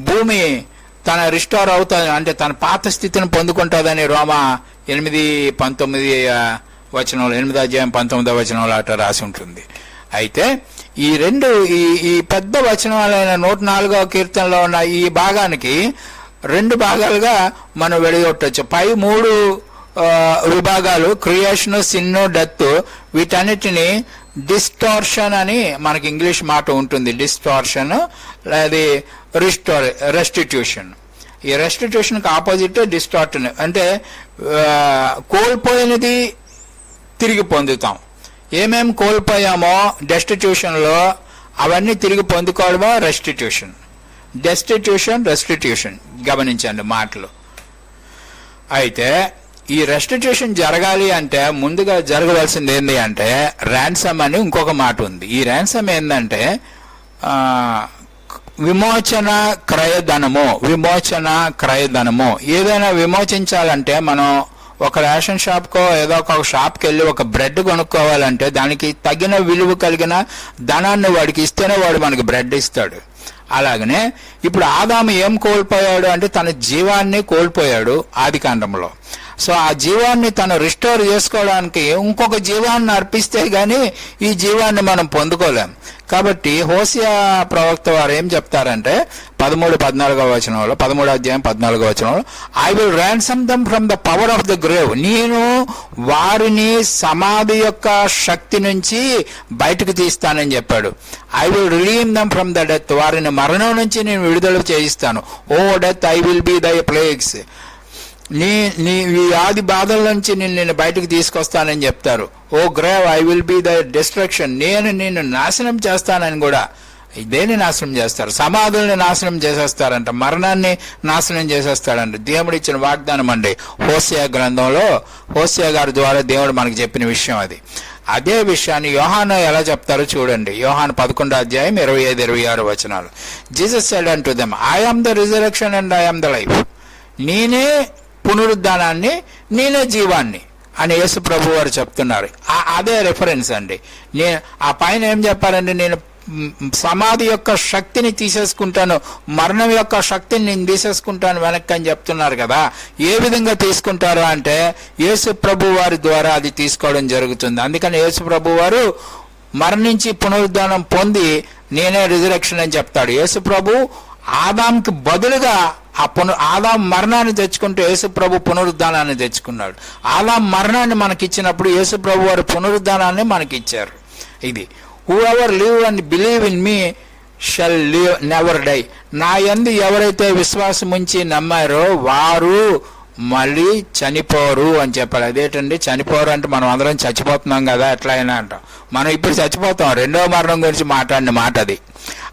భూమి తన రిస్టోర్ అవుతుంది, అంటే తన పాత స్థితిని పొందుకుంటుందని రోమా 8:19 వచనంలో, 8:19 అట రాసి ఉంటుంది. అయితే ఈ పెద్ద వచనాలైన 104వ కీర్తనలో ఉన్న ఈ భాగానికి 2 భాగాలుగా మనం విడగొట్టచ్చు. పై 3 విభాగాలు క్రియేషన్, సిన్, డెత్, వీటన్నిటిని డిస్టార్షన్ అని మనకి ఇంగ్లీష్ మాట ఉంటుంది. డిస్టార్షన్ లేదా రెస్టిట్యూషన్. ఈ రెస్టిట్యూషన్కి ఆపోజిట్ డిస్టార్షన్. అంటే కోల్పోయినది తిరిగి పొందుతాం. ఏమేమి కోల్పోయామో డెస్టిట్యూషన్లో అవన్నీ తిరిగి పొందుకోవడమో రెస్టిట్యూషన్. రెస్టిట్యూషన్ గమనించండి మాటలు. అయితే ఈ రెస్టిట్యూషన్ జరగాలి అంటే ముందుగా జరగవలసింది ఏంటి అంటే ర్యాన్సమ్ అని ఇంకొక మాట ఉంది. ఈ ర్యాన్సమ్ ఏంటంటే విమోచన క్రయధనము. ఏదైనా విమోచించాలంటే మనం ఒక రేషన్ షాప్కో ఏదో ఒక షాప్కి వెళ్ళి ఒక బ్రెడ్ కొనుక్కోవాలంటే దానికి తగిన విలువ కలిగిన ధనాన్ని వాడికి ఇస్తేనే వాడు మనకి బ్రెడ్ ఇస్తాడు. అలాగనే ఇప్పుడు ఆదాము ఏం కోల్పోయాడు అంటే తన జీవాన్ని కోల్పోయాడు ఆదికాండంలో. సో ఆ జీవాన్ని తను రిస్టోర్ చేసుకోవడానికి ఇంకొక జీవాన్ని అర్పిస్తే గాని ఈ జీవాన్ని మనం పొందుకోలేం. కాబట్టి హోసియా ప్రవక్త వారు ఏం చెప్తారంటే 13-14 వచనంలో, 13వ అధ్యాయం 14వ వచనంలో, I will ransom them from the power of the grave, నేను వారిని సమాధి యొక్క శక్తి నుంచి బయటకు తీస్తానని చెప్పాడు. I will relieve them from the death, వారిని మరణం నుంచి నేను విడుదల చేయిస్తాను. O death I will be thy plagues, నీ ఈ ఆది బాధల నుంచి నేను బయటకు తీసుకొస్తానని చెప్తారు. O grave I will be the destruction, నేను నిన్ను నాశనం చేస్తానని కూడా. ఇదేని నాశనం చేస్తారు, సమాధుల్ని నాశనం చేసేస్తారంట, మరణాన్ని నాశనం చేసేస్తాడంట. దేవుడు ఇచ్చిన వాగ్దానం అండి. హోసియా గ్రంథంలో హోసియా గారి ద్వారా దేవుడు మనకు చెప్పిన విషయం అది. అదే విషయాన్ని యోహాను ఎలా చెప్తారో చూడండి. యోహాను 11వ అధ్యాయం 25-26 వచనాలు. Jesus said unto them, I am the resurrection and I am the life, నేనే పునరుద్ధానాన్ని, నేనే జీవాన్ని అని యేసు ప్రభు వారు చెప్తున్నారు. అదే రెఫరెన్స్ అండి. నేను ఆ పైన ఏం చెప్పారండి, నేను సమాధి యొక్క శక్తిని తీసేసుకుంటాను, మరణం యొక్క శక్తిని నేను తీసేసుకుంటాను వెనక్కి అని చెప్తున్నారు కదా. ఏ విధంగా తీసుకుంటారు అంటే యేసు ప్రభు వారి ద్వారా అది తీసుకోవడం జరుగుతుంది. అందుకని యేసు ప్రభు వారు మరణించి పునరుద్ధానం పొంది నేనే రిజరెక్షన్ అని చెప్తాడు. యేసు ప్రభు ఆదాంకి బదులుగా ఆదాం మరణాన్ని తెచ్చుకుంటూ యేసు ప్రభు పునరుద్ధానాన్ని తెచ్చుకున్నాడు. ఆదాం మరణాన్ని మనకిచ్చినప్పుడు యేసు ప్రభు వారి పునరుద్ధానాన్ని మనకిచ్చారు. ఇది whoever live and believe in me shall live never die, నా యందు ఎవరైతే విశ్వాసం ఉంచి నమ్మారో వారు మళ్ళీ చనిపోరు అని చెప్పాలి. అదేంటండి చనిపోరు అంటే మనం అందరం చచ్చిపోతున్నాం కదా ఎట్లా అయినా అంటాం. మనం ఇప్పుడు చచ్చిపోతాం, రెండవ మరణం గురించి మాట్లాడిన మాట అది.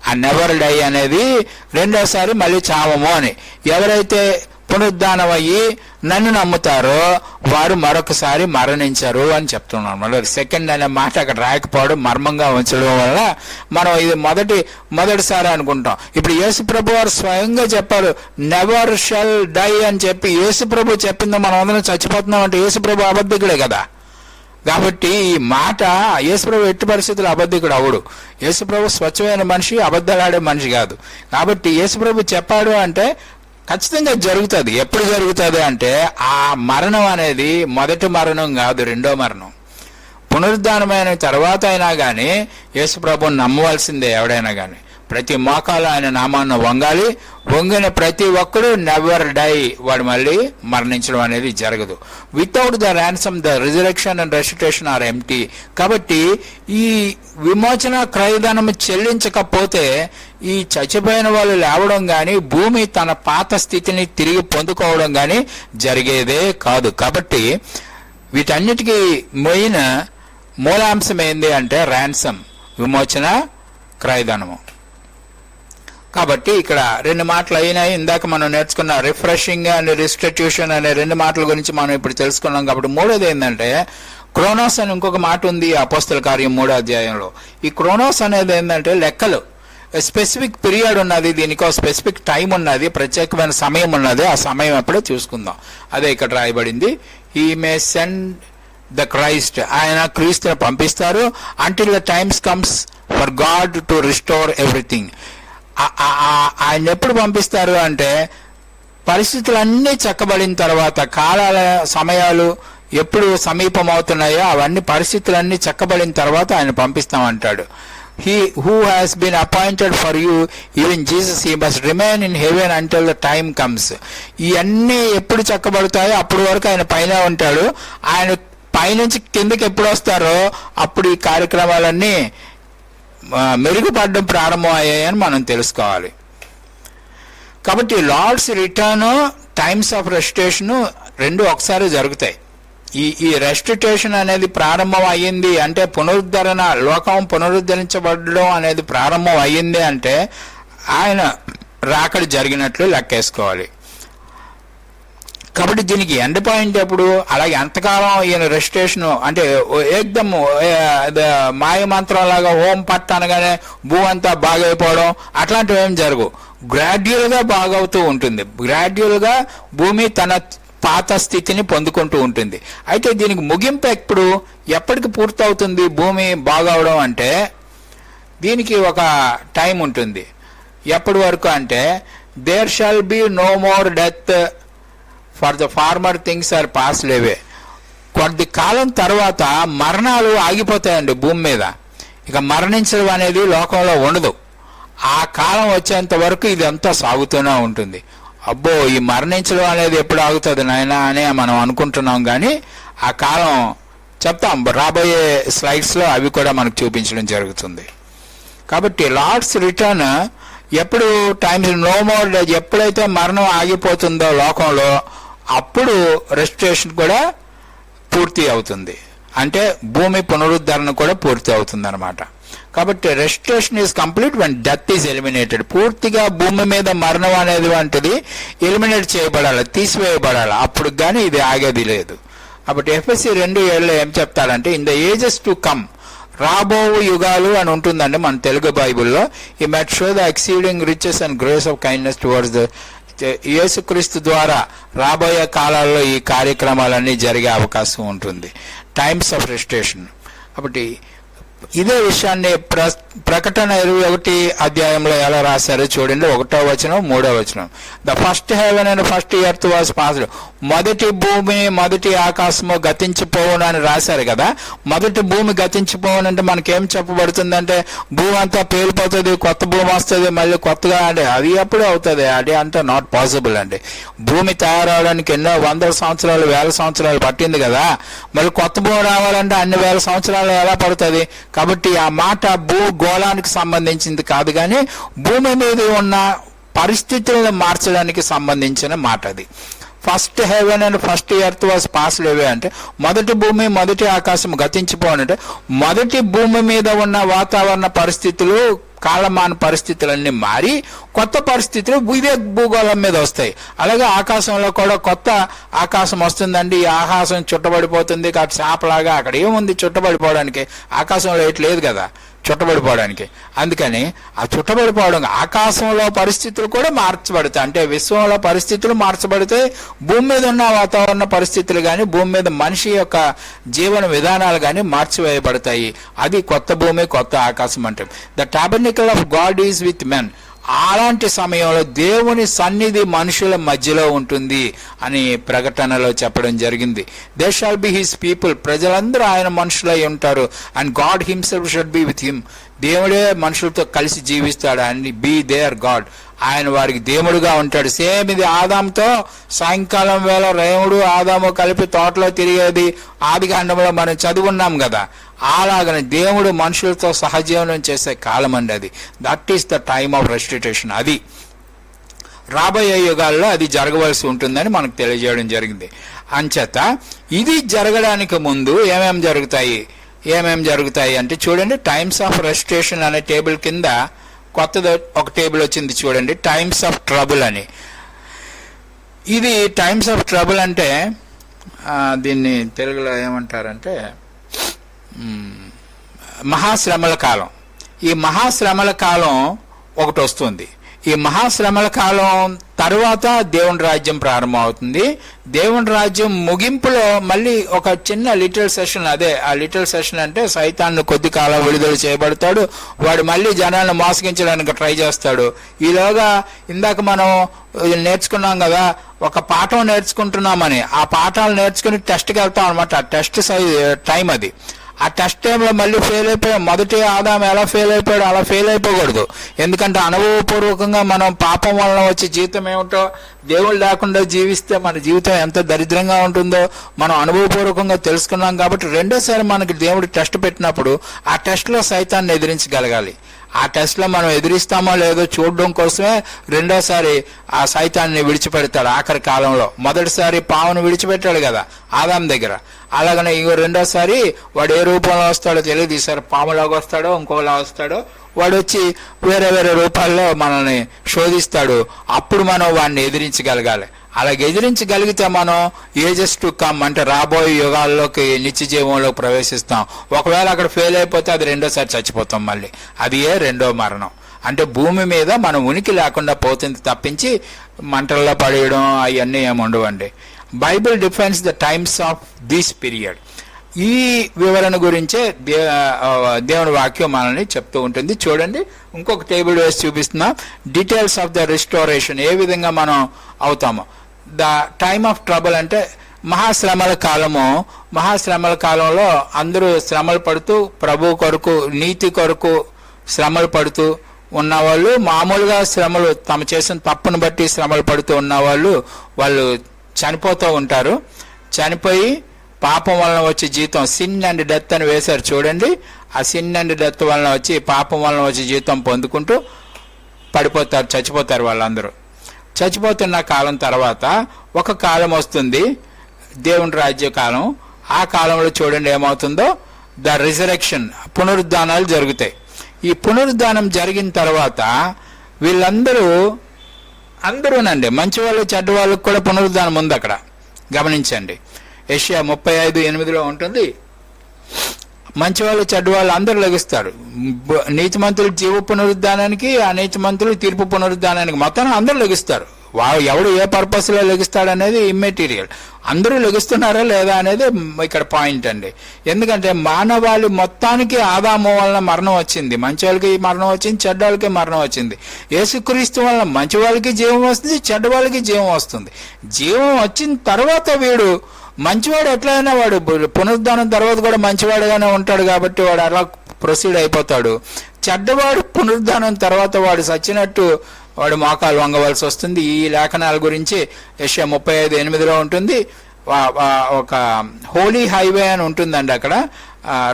ఆ నెవర్ డై అనేది రెండోసారి మళ్ళీ చావము అని. ఎవరైతే పునరుద్ధానం అయ్యి నన్ను నమ్ముతారో వారు మరొకసారి మరణించరు అని చెప్తున్నాను. మళ్ళీ సెకండ్ అనే మాట అక్కడ రాకపోవడం మర్మంగా ఉంచడం వల్ల మనం ఇది మొదటిసారి అనుకుంటాం. ఇప్పుడు యేసు ప్రభు వారు స్వయంగా చెప్పారు నెవర్ షల్ డై అని చెప్పి. యేసు ప్రభు చెప్పిందో మనం అందరం చచ్చిపోతున్నాం అంటే యేసు ప్రభు అబద్ధికుడే కదా. కాబట్టి ఈ మాట యేసుప్రభు ఎట్టి పరిస్థితులు అబద్ధికుడు అవడు. యేసుప్రభు స్వచ్ఛమైన మనిషి, అబద్ధాలాడే మనిషి కాదు. కాబట్టి యేసుప్రభు చెప్పాడు అంటే ఖచ్చితంగా జరుగుతుంది. ఎప్పుడు జరుగుతుంది అంటే ఆ మరణం అనేది మొదటి మరణం కాదు, రెండో మరణం. పునరుద్ధానమైన తర్వాత అయినా కానీ యేసుప్రభుని నమ్మవలసిందే ఎవడైనా కానీ. ప్రతి మోకాలు ఆయన నామాన్ని వంగాలి. వంగిన ప్రతి ఒక్కడు నెవర్ డై, వాడు మళ్ళీ మరణించడం అనేది జరగదు. Without the ransom the resurrection and restitution are empty. కాబట్టి ఈ విమోచన క్రయధనం చెల్లించకపోతే ఈ చచ్చిపోయిన వాళ్ళు లేవడం కానీ భూమి తన పాత స్థితిని తిరిగి పొందుకోవడం కానీ జరిగేదే కాదు. కాబట్టి వీటన్నిటికీ మూలాంశం ఏంది అంటే ర్యాన్సమ్, విమోచన క్రయధనము. కాబట్టి ఇక్కడ రెండు మాటలు అయినాయి. ఇందాక మనం నేర్చుకున్న రిఫ్రెషింగ్ అండ్ రిస్టిట్యూషన్ అనే రెండు మాటల గురించి మనం ఇప్పుడు తెలుసుకున్నాం. కాబట్టి మూడోది ఏంటంటే క్రోనోస్ అని ఇంకొక మాట ఉంది అపోస్తల కార్యం 3వ అధ్యాయంలో. ఈ క్రోనోస్ అనేది ఏంటంటే లెక్కలు. స్పెసిఫిక్ పీరియడ్ ఉన్నది, దీనికి ఒక స్పెసిఫిక్ టైం ఉన్నది, ప్రత్యేకమైన సమయం ఉన్నది. ఆ సమయం ఎప్పుడో చూసుకుందాం. అదే ఇక్కడ రాయబడింది. He may send the Christ, ఆయన క్రీస్తుని పంపిస్తారు. Until the times comes for God to restore everything. ఆయన ఎప్పుడు పంపిస్తారు అంటే పరిస్థితులన్నీ చక్కబడిన తర్వాత, కాలాల సమయాలు ఎప్పుడు సమీపం అవుతున్నాయో అవన్నీ పరిస్థితులన్నీ చక్కబడిన తర్వాత ఆయన పంపిస్తామంటాడు. He who has been appointed for you, even Jesus, he must remain in heaven until the time comes. ఇవన్నీ ఎప్పుడు చక్కబడతాయో అప్పటి వరకు ఆయన పైన ఉంటాడు. ఆయన పైనుంచి కిందకి ఎప్పుడు వస్తారో అప్పుడు ఈ కార్యక్రమాలన్నీ మెరుగుపడడం ప్రారంభం అయ్యాయని మనం తెలుసుకోవాలి. కాబట్టి Lord's return, times of restitution రెండు ఒకసారి జరుగుతాయి. ఈ రెస్టిట్యూషన్ అనేది ప్రారంభం అయ్యింది అంటే పునరుద్ధరణ, లోకం పునరుద్ధరించబడడం అనేది ప్రారంభం అయ్యింది అంటే ఆయన రాకడ జరిగినట్లు లెక్కేసుకోవాలి. కాబట్టి దీనికి ఎండ్ పాయింట్ ఎప్పుడు? అలాగే ఎంతకాలం ఈయన రెస్టిట్యూషన్ అంటే ఏకదమ్ మాయ మంత్రం లాగా ఓం పట్ట అనగానే భూ అంతా బాగైపోవడం అట్లాంటివి ఏం జరగవు. గ్రాడ్యువల్ గా బాగవుతూ ఉంటుంది. గ్రాడ్యువల్ గా భూమి తన పాత స్థితిని పొందుకుంటూ ఉంటుంది. అయితే దీనికి ముగింపు ఎప్పటికి పూర్తవుతుంది భూమి బాగవడం అంటే దీనికి ఒక టైం ఉంటుంది. ఎప్పటి వరకు అంటే there shall be no more death for the former things are passed away. కొద్ది కాలం తర్వాత మరణాలు ఆగిపోతాయండి భూమి మీద. ఇక మరణించడం అనేది లోకంలో ఉండదు. ఆ కాలం వచ్చేంత వరకు ఇదంతా సాగుతూనే ఉంటుంది. అబ్బో, ఈ మరణించడం అనేది ఎప్పుడు ఆగుతుంది నాయనా అని మనం అనుకుంటున్నాం, కానీ ఆ కాలం చెప్తాం, రాబోయే స్లైడ్స్లో అవి కూడా మనకు చూపించడం జరుగుతుంది. కాబట్టి లార్డ్స్ రిటర్న్ ఎప్పుడు టైమ్స్ నో మోర్, ఎప్పుడైతే మరణం ఆగిపోతుందో లోకంలో అప్పుడు రెస్టరేషన్ కూడా పూర్తి అవుతుంది. అంటే భూమి పునరుద్ధరణ కూడా పూర్తి అవుతుంది అనమాట. కాబట్టి restoration is complete when death is eliminated. పూర్తిగా భూమి మీద మరణం అనేది వంటిది ఎలిమినేట్ చేయబడాలి, తీసివేయబడాలి. అప్పుడు కానీ ఇది ఆగేది లేదు. కాబట్టి ఎఫ్ఎస్సి 2:7 ఏం చెప్తాడంటే, in the ages to come, రాబో యుగాలు అని ఉంటుందండి మన తెలుగు బైబుల్లో. He might show the exceeding riches and grace of kindness towards the యేసుక్రీస్తు ద్వారా రాబోయే కాలాల్లో ఈ కార్యక్రమాలన్నీ జరిగే అవకాశం ఉంటుంది. Times of restoration. కాబట్టి ఇదే విషయాన్ని ప్రకటన 21 అధ్యాయంలో ఎలా రాశారో చూడండి. 1వ వచనం 3వ వచనం. The first heaven and first earth was passed. మొదటి భూమి మొదటి ఆకాశము గతించిపోవును అని రాశారు కదా. మొదటి భూమి గతించిపోవునంటే మనకేం చెప్పబడుతుందంటే భూమి అంతా పేలిపోతుంది, కొత్త భూమి వస్తుంది, మళ్ళీ కొత్తగా అంటే అది ఎప్పుడు అవుతుంది? అది అంటే నాట్ పాసిబుల్ అండి. భూమి తయారవడానికి ఎన్నో వందల సంవత్సరాలు, వేల సంవత్సరాలు పట్టింది కదా. మళ్ళీ కొత్త భూమి రావాలంటే అన్ని వేల సంవత్సరాలు ఎలా పడుతుంది? కాబట్టి ఆ మాట భూగోళానికి సంబంధించింది కాదు, కానీ భూమి మీద ఉన్న పరిస్థితులను మార్చడానికి సంబంధించిన మాట అది. First heaven and first earth was passed away అంటే మొదటి భూమి మొదటి ఆకాశం గతించిపోనంటే మొదటి భూమి మీద ఉన్న వాతావరణ పరిస్థితులు, కాలమాన పరిస్థితులన్నీ మారి కొత్త పరిస్థితులు ఇదే భూగోళం మీద వస్తాయి. అలాగే ఆకాశంలో కూడా కొత్త ఆకాశం వస్తుందండి. ఈ ఆకాశం చుట్టబడిపోతుంది. చేపలాగా అక్కడ ఏముంది చుట్టబడిపోవడానికి? ఆకాశంలో ఎటు లేదు కదా చుట్టబడిపోవడానికి. అందుకని ఆ చుట్టబడిపోవడం ఆకాశంలో పరిస్థితులు కూడా మార్చబడతాయి. అంటే విశ్వంలో పరిస్థితులు మార్చబడితే భూమి మీద ఉన్న వాతావరణ పరిస్థితులు కానీ భూమి మీద మనిషి యొక్క జీవన విధానాలు కానీ మార్చివేయబడతాయి. అది కొత్త భూమి కొత్త ఆకాశం అంటే. The tabernacle of God is with men. అలాంటి సమయంలో దేవుని సన్నిధి మనుషుల మధ్యలో ఉంటుంది అని ప్రకటనలో చెప్పడం జరిగింది. They shall be his people. ప్రజలందరూ ఆయన మనుషులై ఉంటారు. And God himself should be with him. దేవుడే మనుషులతో కలిసి జీవిస్తాడు. And be their God. ఆయన వారికి దేవుడుగా ఉంటాడు. సేమ్ ఇది ఆదాంతో సాయంకాలం వేళ రేవుడు ఆదాము కలిపి తోటలో తిరిగేది ఆదికాండంలో మనం చదువున్నాం కదా. అలాగనే దేవుడు మనుషులతో సహజీవనం చేసే కాలం అండి అది. That is the time of restitution. అది రాబోయే యుగాల్లో అది జరగవలసి ఉంటుందని మనకు తెలియజేయడం జరిగింది. అంచేత ఇది జరగడానికి ముందు ఏమేమి జరుగుతాయి అంటే చూడండి, టైమ్స్ ఆఫ్ రెస్టిట్యూషన్ అనే టేబుల్ కింద కొత్తది ఒక టేబుల్ వచ్చింది చూడండి, టైమ్స్ ఆఫ్ ట్రబుల్ అని. ఇది టైమ్స్ ఆఫ్ ట్రబుల్ అంటే దీన్ని తెలుగులో ఏమంటారంటే మహాశ్రమల కాలం. ఈ మహాశ్రమల కాలం ఒకటి వస్తుంది. ఈ మహాశ్రమల కాలం తర్వాత దేవుని రాజ్యం ప్రారంభం అవుతుంది. దేవుని రాజ్యం ముగింపులో మళ్ళీ ఒక చిన్న లిటిల్ సెషన్, అదే ఆ లిటిల్ సెషన్ అంటే సైతాన్ని కొద్ది కాలం విడుదల చేయబడతాడు. వాడు మళ్ళీ జనాలను మోసగించడానికి ట్రై చేస్తాడు. ఈలోగా ఇందాక మనం నేర్చుకున్నాం కదా, ఒక పాఠం నేర్చుకుంటున్నామని ఆ పాఠాలు నేర్చుకుని టెస్ట్కి వెళ్తాం అనమాట. ఆ టెస్ట్ టైం అది. ఆ టెస్ట్ టైంలో మళ్ళీ ఫెయిల్ అయిపోయాం. మొదటి ఆదాము ఎలా ఫెయిల్ అయిపోయాడు అలా ఫెయిల్ అయిపోకూడదు. ఎందుకంటే అనుభవపూర్వకంగా మనం పాపం వలన వచ్చే జీవితం ఏమిటో, దేవుడు లేకుండా జీవిస్తే మన జీవితం ఎంత దరిద్రంగా ఉంటుందో మనం అనుభవపూర్వకంగా తెలుసుకున్నాం. కాబట్టి రెండోసారి మనకి దేవుడు టెస్ట్ పెట్టినప్పుడు ఆ టెస్ట్లో సైతాన్ని ఎదిరించగలగాలి. ఆ టెస్ట్లో మనం ఎదిరిస్తామో లేదో చూడడం కోసమే రెండోసారి ఆ సైతాన్ని విడిచిపెడతాడు ఆఖరి కాలంలో. మొదటిసారి పావును విడిచిపెట్టాడు కదా ఆదాం దగ్గర. అలాగనే ఇంకో రెండోసారి వాడు ఏ రూపంలో వస్తాడో తెలియదు. ఈసారి పాములాగా వస్తాడో ఇంకోలా వస్తాడో వాడు వచ్చి వేరే వేరే రూపాల్లో మనల్ని శోధిస్తాడు. అప్పుడు మనం వాడిని ఎదిరించగలగాలి. అలాగే ఎదిరించగలిగితే మనం ఏజెస్ టు కమ్ అంటే రాబోయే యుగాల్లోకి నిత్య జీవంలోకి ప్రవేశిస్తాం. ఒకవేళ అక్కడ ఫెయిల్ అయిపోతే అది రెండోసారి చచ్చిపోతాం మళ్ళీ. అది రెండో మరణం. అంటే భూమి మీద మనం ఉనికి లేకుండా పోతుంది తప్పించి మంటల్లో పడేయడం అవన్నీ ఏమి ఉండవండి. Bible defines the times of this period. ఈ వివరణ గురించే దేవుని వాక్యం మనల్ని చెప్తూ ఉంటుంది. చూడండి, ఇంకొక టేబుల్ వేసి చూపిస్తున్నా. డీటెయిల్స్ ఆఫ్ ద రిస్టోరేషన్, ఏ విధంగా మనం అవుతామో. ద టైమ్ ఆఫ్ ట్రబుల్ అంటే మహాశ్రమల కాలము. మహాశ్రమల కాలంలో అందరూ శ్రమలు పడుతూ ప్రభు కొరకు నీతి కొరకు శ్రమలు పడుతూ ఉన్నవాళ్ళు, మామూలుగా శ్రమలు తమ చేసిన తప్పును బట్టి శ్రమలు పడుతూ ఉన్నవాళ్ళు వాళ్ళు చనిపోతూ ఉంటారు. చనిపోయి పాపం వలన వచ్చే జీతం, సిన్ అండ్ డెత్ అని వేశారు చూడండి. ఆ సిన్ అండ్ డెత్ వలన వచ్చి పాపం వలన వచ్చే జీతం పొందుకుంటూ పడిపోతారు, చచ్చిపోతారు వాళ్ళందరూ. చచ్చిపోతున్న కాలం తర్వాత ఒక కాలం వస్తుంది, దేవుని రాజ్య కాలం. ఆ కాలంలో చూడండి ఏమవుతుందో, ద రిజరెక్షన్, పునరుద్ధానాలు జరుగుతాయి. ఈ పునరుద్ధానం జరిగిన తర్వాత అందరూనండి, మంచి వాళ్ళు చెడ్డ వాళ్ళకు కూడా పునరుద్ధానం ఉంది అక్కడ, గమనించండి. యెషయా 35:8 ఉంటుంది, మంచివాళ్ళు చెడ్డవాళ్ళు అందరూ లెగుస్తారు. నీతిమంతులు జీవ పునరుద్ధానానికి, అనీతిమంతులు తీర్పు పునరుద్ధానానికి, మొత్తం అందరూ లెగుస్తారు. ఎవడు ఏ పర్పస్ లో లెగుస్తాడు అనేది ఇమ్మెటీరియల్. అందరూ లెగుస్తున్నారా లేదా అనేది ఇక్కడ పాయింట్ అండి. ఎందుకంటే మానవాళి మొత్తానికి ఆదాము వలన మరణం వచ్చింది, మంచి వాళ్ళకి మరణం వచ్చింది, చెడ్డ వాళ్ళకి మరణం వచ్చింది. యేసుక్రీస్తు వలన మంచి వాళ్ళకి జీవం వస్తుంది, చెడ్డ వాళ్ళకి జీవం వస్తుంది. జీవం వచ్చిన తర్వాత వీడు మంచివాడు ఎట్లయినా వాడు పునరుద్ధానం తర్వాత కూడా మంచివాడుగానే ఉంటాడు కాబట్టి వాడు అలా ప్రొసీడ్ అయిపోతాడు. చెడ్డవాడు పునరుద్ధానం తర్వాత వాడు సచ్చినట్టు వాడు మోకాలు వంగవలసి వస్తుంది. ఈ లేఖనాల గురించి యెషయా 35:8 ఉంటుంది. ఒక హోలీ హైవే అని ఉంటుందండి, అక్కడ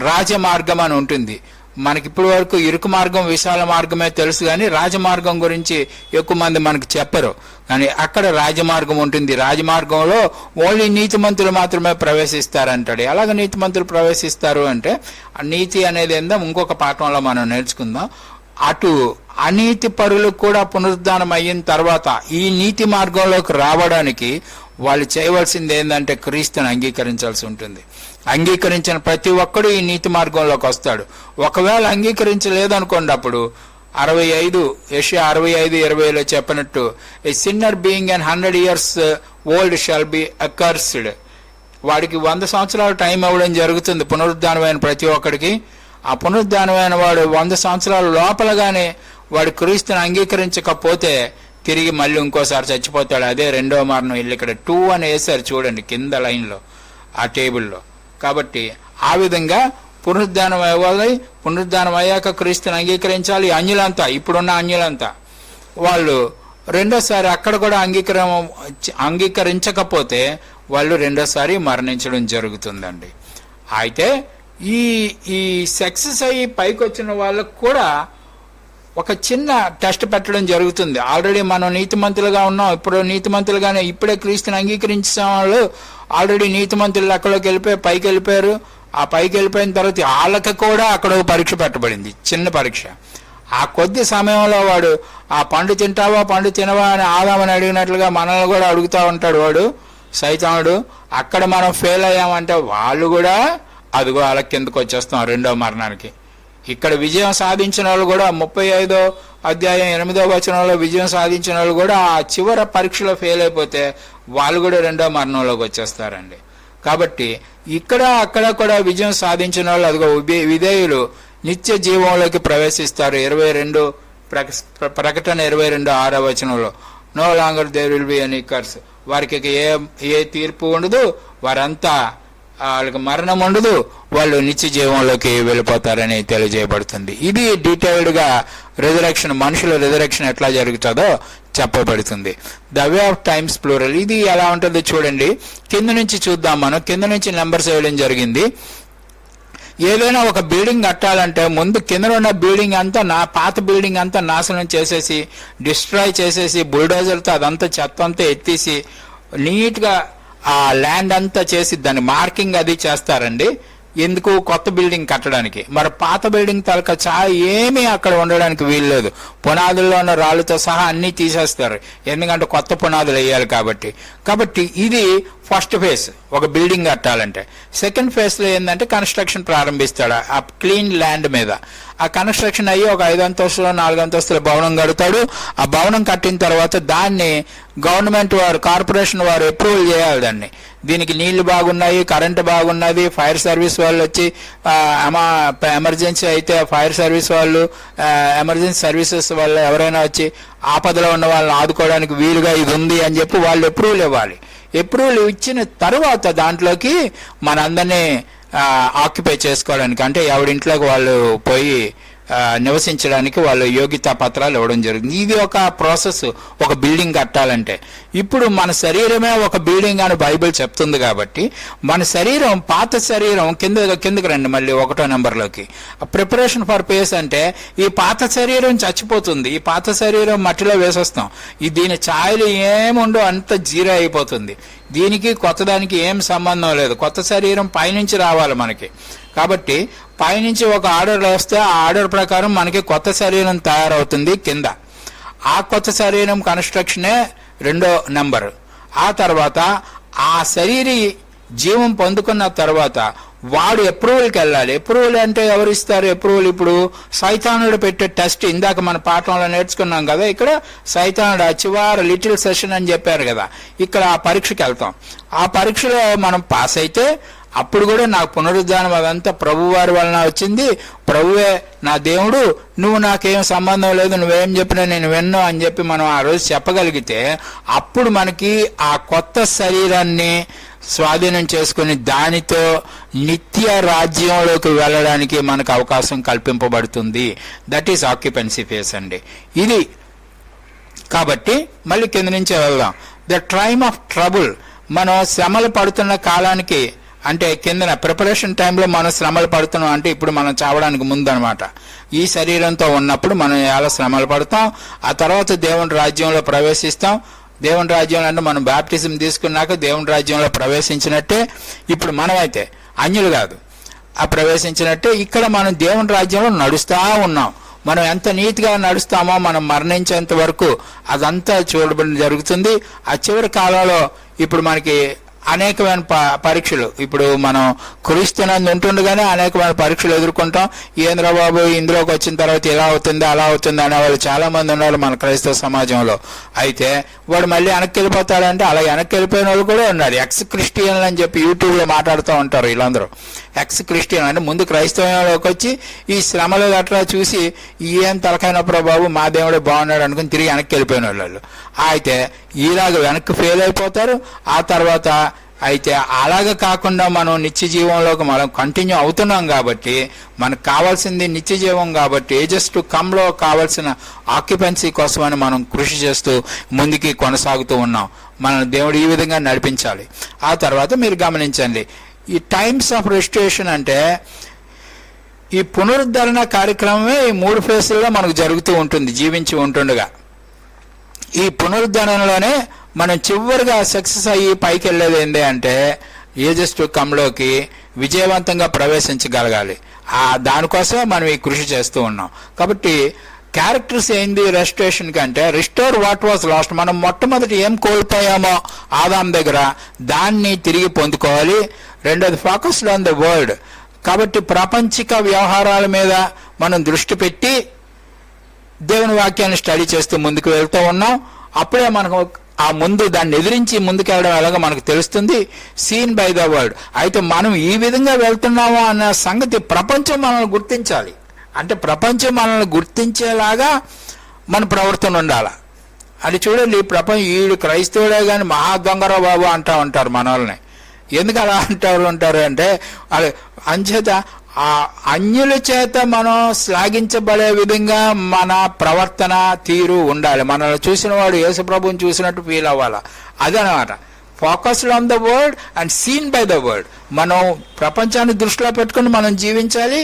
రాజమార్గం అని ఉంటుంది. మనకి ఇప్పటి వరకు ఇరుకు మార్గం విశాల మార్గమే తెలుసు, కానీ రాజమార్గం గురించి ఎక్కువ మంది మనకి చెప్పరు. కానీ అక్కడ రాజమార్గం ఉంటుంది. రాజమార్గంలో ఓన్లీ నీతిమంతులు మాత్రమే ప్రవేశిస్తారంటాడు. ఎలాగ నీతిమంతులు ప్రవేశిస్తారు అంటే, నీతి అనేది ఏందో ఇంకొక పాఠంలో మనం నేర్చుకుందాం. అటు అనీతి పరులు కూడా పునరుద్ధానం అయిన తర్వాత ఈ నీతి మార్గంలోకి రావడానికి వాళ్ళు చేయవలసింది ఏంటంటే క్రీస్తుని అంగీకరించాల్సి ఉంటుంది. అంగీకరించిన ప్రతి ఒక్కడు ఈ నీతి మార్గంలోకి వస్తాడు. ఒకవేళ అంగీకరించలేదనుకోండి, అప్పుడు 65 యెషయా 65:20 చెప్పినట్టు, a sinner being and 100 years old shall be accursed. వాడికి 100 సంవత్సరాలు టైం ఇవ్వడం జరుగుతుంది పునరుద్ధానమైన ప్రతి ఒక్కడికి. ఆ పునరుద్ధానమైన వాడు 100 సంవత్సరాల లోపలగానే వాడు క్రీస్తుని అంగీకరించకపోతే తిరిగి మళ్ళీ ఇంకోసారి చచ్చిపోతాడు. అదే రెండవ మరణం. ఇల్లు ఇక్కడ 2 అని వేశారు చూడండి కింద లైన్లో ఆ టేబుల్లో. కాబట్టి ఆ విధంగా పునరుద్ధానం అవ్వాలి. పునరుద్ధానం అయ్యాక క్రీస్తుని అంగీకరించాలి. అన్యులంతా, ఇప్పుడున్న అన్యులంతా వాళ్ళు రెండోసారి అక్కడ కూడా అంగీకరించకపోతే వాళ్ళు రెండోసారి మరణించడం జరుగుతుందండి. అయితే ఈ సక్సెస్ అయ్యి పైకి వచ్చిన వాళ్ళకు కూడా ఒక చిన్న టెస్ట్ పెట్టడం జరుగుతుంది. ఆల్రెడీ మనం నీతిమంతులుగా ఉన్నాం, ఇప్పుడు నీతిమంతులుగానే ఇప్పుడే క్రీస్తుని అంగీకరించిన వాళ్ళు ఆల్రెడీ నీతిమంతులు లెక్కలోకి వెళ్ళిపోయి పైకి వెళ్ళిపోయారు. ఆ పైకి వెళ్ళిపోయిన తర్వాత వాళ్ళకి కూడా అక్కడ ఒక పరీక్ష పెట్టబడింది, చిన్న పరీక్ష. ఆ కొద్ది సమయంలో వాడు ఆ పండు తింటావా పండు తినవా అని ఆదామని అడిగినట్లుగా మనల్ని కూడా అడుగుతూ ఉంటాడు వాడు, సైతానుడు. అక్కడ మనం ఫెయిల్ అయ్యామంటే వాళ్ళు కూడా అదిగో వాళ్ళ కిందకు వచ్చేస్తాం రెండవ మరణానికి. ఇక్కడ విజయం సాధించిన వాళ్ళు కూడా 35వ అధ్యాయం 8వ వచనంలో విజయం సాధించిన వాళ్ళు కూడా ఆ చివరి పరీక్షలో ఫెయిల్ అయిపోతే వాళ్ళు కూడా రెండవ మరణంలోకి వచ్చేస్తారండి. కాబట్టి ఇక్కడ అక్కడ కూడా విజయం సాధించిన వాళ్ళు అదిగో విధేయులు నిత్య జీవంలోకి ప్రవేశిస్తారు. 22 ప్రకటన 22:6 వచనంలో, no longer there will be any curse. వారికి ఏ తీర్పు ఉండదు, వారంతా వాళ్ళకి మరణం ఉండదు, వాళ్ళు నిత్య జీవంలోకి వెళ్ళిపోతారని తెలియజేయబడుతుంది. ఇది డీటెయిల్డ్ గా రిజరెక్షన్, మనుషుల రిజరెక్షన్ ఎట్లా జరుగుతుందో చెప్పబడుతుంది. The way of times plural. ఇది ఎలా ఉంటుందో చూడండి, కింద నుంచి చూద్దాం. మనం కింద నుంచి నెంబర్స్ వేయడం జరిగింది. ఏదైనా ఒక బిల్డింగ్ కట్టాలంటే ముందు కింద ఉన్న బిల్డింగ్ అంతా పాత బిల్డింగ్ అంతా నాశనం చేసేసి డిస్ట్రాయ్ చేసేసి బుల్డోజర్తో అదంతా చెత్త అంతా ఎత్తేసి నీట్గా ఆ ల్యాండ్ అంతా చేసి దాన్ని మార్కింగ్ అది చేస్తారండి. ఎందుకు? కొత్త బిల్డింగ్ కట్టడానికి. మరి పాత బిల్డింగ్ తలక ఏమీ అక్కడ ఉండడానికి వీల్లేదు. పునాదుల్లో ఉన్న రాళ్ళతో సహా అన్ని తీసేస్తారు, ఎందుకంటే కొత్త పునాదులు వేయాలి కాబట్టి. ఇది ఫస్ట్ ఫేజ్ ఒక బిల్డింగ్ కట్టాలంటే. సెకండ్ ఫేజ్లో ఏంటంటే కన్స్ట్రక్షన్ ప్రారంభిస్తాడు ఆ క్లీన్ ల్యాండ్ మీద. ఆ కన్స్ట్రక్షన్ అయ్యి ఒక 5 అంతస్తులు 4 అంతస్తుల భవనం కడతాడు. ఆ భవనం కట్టిన తర్వాత దాన్ని గవర్నమెంట్ వారు, కార్పొరేషన్ వారు అప్రూవల్ చేయాలి దాన్ని. దీనికి నీళ్లు బాగున్నాయి, కరెంటు బాగున్నది, ఫైర్ సర్వీస్ వాళ్ళు వచ్చి ఎమర్జెన్సీ అయితే ఫైర్ సర్వీస్ వాళ్ళు, ఎమర్జెన్సీ సర్వీసెస్ వాళ్ళు ఎవరైనా వచ్చి ఆపదలో ఉన్న వాళ్ళని ఆదుకోవడానికి వీలుగా ఇది ఉంది అని చెప్పి వాళ్ళు అప్రూవల్ ఇవ్వాలి. అప్రూవల్ ఇచ్చిన తర్వాత దాంట్లోకి మనందరినీ ఆక్యుపై చేసుకోవడానికి, అంటే ఎవడింట్లోకి వాళ్ళు పోయి నివసించడానికి వాళ్ళు యోగ్యతా పత్రాలు ఇవ్వడం జరుగుతుంది. ఇది ఒక ప్రాసెస్ ఒక బిల్డింగ్ కట్టాలంటే. ఇప్పుడు మన శరీరమే ఒక బిల్డింగ్ అని బైబిల్ చెప్తుంది కాబట్టి మన శరీరం, పాత శరీరం కిందకి రండి మళ్ళీ 1వ నెంబర్లోకి. ప్రిపరేషన్ ఫర్ పేస్ అంటే ఈ పాత శరీరం చచ్చిపోతుంది, ఈ పాత శరీరం మట్టిలో వేసేస్తాం. దీని ఛాయలు ఏముండో అంత జీరో అయిపోతుంది. దీనికి కొత్తదానికి ఏం సంబంధం లేదు. కొత్త శరీరం పైనుంచి రావాలి మనకి. కాబట్టి పైనుంచి ఒక ఆర్డర్ వస్తే ఆ ఆర్డర్ ప్రకారం మనకి కొత్త శరీరం తయారవుతుంది కింద. ఆ కొత్త శరీరం కన్స్ట్రక్షనే 2వ నెంబర్. ఆ తర్వాత ఆ శరీరి జీవం పొందుకున్న తర్వాత వాడు అప్రూవల్కి వెళ్ళాలి. అప్రూవల్ అంటే ఎవరు ఇస్తారు అప్రూవల్? ఇప్పుడు సైతానుడు పెట్టే టెస్ట్, ఇందాక మన పాఠంలో నేర్చుకున్నాం కదా, ఇక్కడ సైతానుడు చివరి లిటిల్ సెషన్ అని చెప్పారు కదా, ఇక్కడ ఆ పరీక్షకి వెళ్తాం. ఆ పరీక్షలో మనం పాస్ అయితే అప్పుడు కూడా నాకు పునరుద్ధానం అదంతా ప్రభువారి వలన వచ్చింది, ప్రభువే నా దేవుడు, నువ్వు నాకేం సంబంధం లేదు, నువ్వేం చెప్పినా నేను విన్ను అని చెప్పి మనం ఆ రోజు చెప్పగలిగితే అప్పుడు మనకి ఆ కొత్త శరీరాన్ని స్వాధీనం చేసుకుని దానితో నిత్య రాజ్యంలోకి వెళ్ళడానికి మనకు అవకాశం కల్పింపబడుతుంది. దట్ ఈస్ ఆక్యుపెన్సీ ఫేస్ అండి ఇది. కాబట్టి మళ్ళీ కింద నుంచే వెళ్దాం. ద టైమ్ ఆఫ్ ట్రబుల్, మనం శ్రమలు పడుతున్న కాలానికి, అంటే కిందన ప్రిపరేషన్ టైంలో మనం శ్రమలు పడుతున్నాం అంటే ఇప్పుడు మనం చావడానికి ముందు అనమాట. ఈ శరీరంతో ఉన్నప్పుడు మనం ఎలా శ్రమలు పడతాం, ఆ తర్వాత దేవుని రాజ్యంలో ప్రవేశిస్తాం. దేవుని రాజ్యంలో అంటే మనం బాప్టిజం తీసుకున్నాక దేవుని రాజ్యంలో ప్రవేశించినట్టే. ఇప్పుడు మనమైతే అన్యులు కాదు, ఆ ప్రవేశించినట్టే ఇక్కడ మనం దేవుని రాజ్యంలో నడుస్తూ ఉన్నాం. మనం ఎంత నీతిగా నడుస్తామో మనం మరణించేంత వరకు అదంతా చూడబడి జరుగుతుంది. ఆ చివరి కాలంలో ఇప్పుడు మనకి అనేకమైన పరీక్షలు, ఇప్పుడు మనం క్రీస్తునందు ఉంటుండగానే అనేకమైన పరీక్షలు ఎదుర్కొంటాం. ఏంద్రా బాబు ఇందులోకి వచ్చిన తర్వాత ఇలా అవుతుంది అలా అవుతుంది అనే వాళ్ళు చాలా మంది ఉన్నారు మన క్రైస్తవ సమాజంలో. అయితే వాడు మళ్ళీ వెనక్కి వెళ్ళిపోతాడంటే అలా వెనక్కి వెళ్ళిపోయిన వాళ్ళు కూడా ఉన్నారు. ఎక్స్ క్రిస్టియన్లు అని చెప్పి యూట్యూబ్లో మాట్లాడుతూ ఉంటారు వీళ్ళందరూ. ఎక్స్ క్రిస్టియన్ అంటే ముందు క్రైస్తవంలోకి వచ్చి ఈ శ్రమలు అట్లా చూసి ఏం తలకైనప్పుడు బాబు మా దేవుడే బాగున్నాడు అనుకుని తిరిగి వెనక్కి వెళ్ళిపోయిన వాళ్ళు. అయితే ఇలాగ వెనక్కి ఫెయిల్ అయిపోతారు. ఆ తర్వాత అయితే అలాగ కాకుండా మనం నిత్య జీవంలోకి మనం కంటిన్యూ అవుతున్నాం కాబట్టి మనకు కావాల్సింది నిత్య జీవం కాబట్టి ఏజెస్ టు కమ్లో కావాల్సిన ఆక్యుపెన్సీ కోసమని మనం కృషి చేస్తూ ముందుకి కొనసాగుతూ ఉన్నాం. మన దేవుడు ఈ విధంగా నడిపించాలి. ఆ తర్వాత మీరు గమనించండి, ఈ టైమ్స్ ఆఫ్ రెస్టరేషన్ అంటే ఈ పునరుద్ధరణ కార్యక్రమమే ఈ 3 ఫేజ్లలో మనకు జరుగుతూ ఉంటుంది జీవించి ఉంటుండగా. ఈ పునరుద్ధరణలోనే మనం చివరిగా సక్సెస్ అయ్యి పైకి వెళ్ళేది ఏంటి అంటే ఏజెస్ టు కమ్లోకి విజయవంతంగా ప్రవేశించగలగాలి. దానికోసమే మనం ఈ కృషి చేస్తూ ఉన్నాం. కాబట్టి క్యారెక్టర్స్ ఏంది రెస్టరేషన్ కంటే, రిస్టోర్ వాట్ వాజ్ లాస్ట్. మనం మొట్టమొదటి ఏం కోల్పోయామో ఆదాం దగ్గర దాన్ని తిరిగి పొందుకోవాలి. రెండోది ఫోకస్డ్ ఆన్ ద వరల్డ్. కాబట్టి ప్రాపంచిక వ్యవహారాల మీద మనం దృష్టి పెట్టి దేవుని వాక్యాన్ని స్టడీ చేస్తూ ముందుకు వెళ్తూ ఉన్నాం. అప్పుడే మనకు ఆ ముందు దాన్ని ఎదిరించి ముందుకెళ్ళడం ఎలాగో మనకు తెలుస్తుంది. Seen by the world. అయితే మనం ఈ విధంగా వెళ్తున్నామో అన్న సంగతి ప్రపంచం మనల్ని గుర్తించాలి. అంటే ప్రపంచం మనల్ని గుర్తించేలాగా మన ప్రవర్తన ఉండాలి. అది చూడండి, ఈడు క్రైస్తవుడే కానీ మహా దొంగరా బాబు అంటూ ఉంటారు మన వాళ్ళని. ఎందుకు అలా ఉంటారు అంటే అంచేత ఆ అన్యుల చేత మనం శ్లాఘించబడే విధంగా మన ప్రవర్తన తీరు ఉండాలి. మనల్ని చూసిన వాడు యేసుప్రభుని చూసినట్టు ఫీల్ అవ్వాలి. అదనమాట focused on the world and seen by the world. మనం ప్రపంచాన్ని దృష్టిలో పెట్టుకుని మనం జీవించాలి.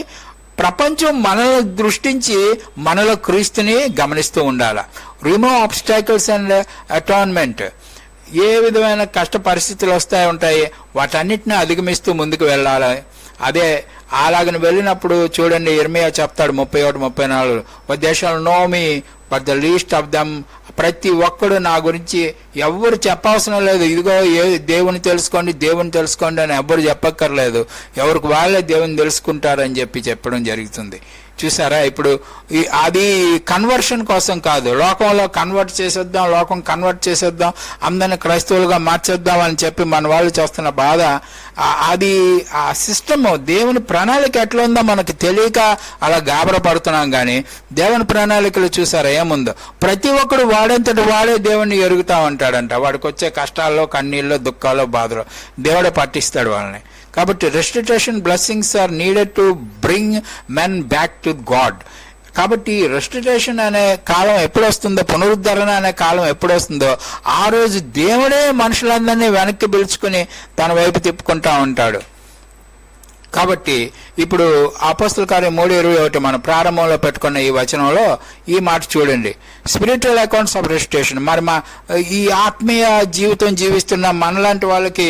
ప్రపంచం మనల్ని దృష్టించి మనలో క్రీస్తుని గమనిస్తూ ఉండాలి. Remove ఆబ్స్టాకిల్స్ and అటాన్మెంట్. ఏ విధమైన కష్ట పరిస్థితులు ఉంటాయి వాటన్నిటిని అధిగమిస్తూ ముందుకు వెళ్ళాలి. అదే అలాగని వెళ్ళినప్పుడు చూడండి, ఇర్మియా చెప్తాడు 31-34, దేశంలో know me but the least of them, ప్రతి ఒక్కడు నా గురించి ఎవరు చెప్పవసరం లేదు. ఇదిగో దేవుని తెలుసుకోండి అని ఎవ్వరు చెప్పక్కర్లేదు. ఎవరికి వాళ్ళే దేవుని తెలుసుకుంటారని చెప్పడం జరుగుతుంది. చూసారా? ఇప్పుడు అది కన్వర్షన్ కోసం కాదు, లోకంలో లోకం కన్వర్ట్ చేసేద్దాం, అందరిని క్రైస్తవులుగా మార్చేద్దాం అని చెప్పి మన వాళ్ళు చేస్తున్న బాధ. అది ఆ సిస్టమ్, దేవుని ప్రణాళిక ఎట్లా ఉందో మనకు తెలియక అలా గాబరపడుతున్నాం. కానీ దేవుని ప్రణాళికలు చూసారా ఏముందో? ప్రతి ఒక్కడు వాడంతటి వాడే దేవుణ్ణి ఎరుగుతా ఉంటాడంట. వాడికి వచ్చే కష్టాల్లో, కన్నీళ్ళలో, దుఃఖాల్లో, బాధలో దేవుడే పట్టిస్తాడు వాళ్ళని. కాబట్టి restitution blessings are needed to bring men back to God. కాబట్టి రెస్టిట్యూషన్ అనే కాలం ఎప్పుడు వస్తుందో, పునరుద్ధరణ అనే కాలం ఎప్పుడు వస్తుందో, ఆ రోజు దేవుడే మనుషులందరినీ వెనక్కి పిలుచుకుని తన వైపు తిప్పుకుంటా ఉంటాడు. కాబట్టి ఇప్పుడు అపోస్తల కార్యం 3:21 మనం ప్రారంభంలో పెట్టుకున్న ఈ వచనంలో ఈ మాట చూడండి. Spiritual accounts of restitution. మరి ఈ ఆత్మీయ జీవితం జీవిస్తున్న మనలాంటి వాళ్ళకి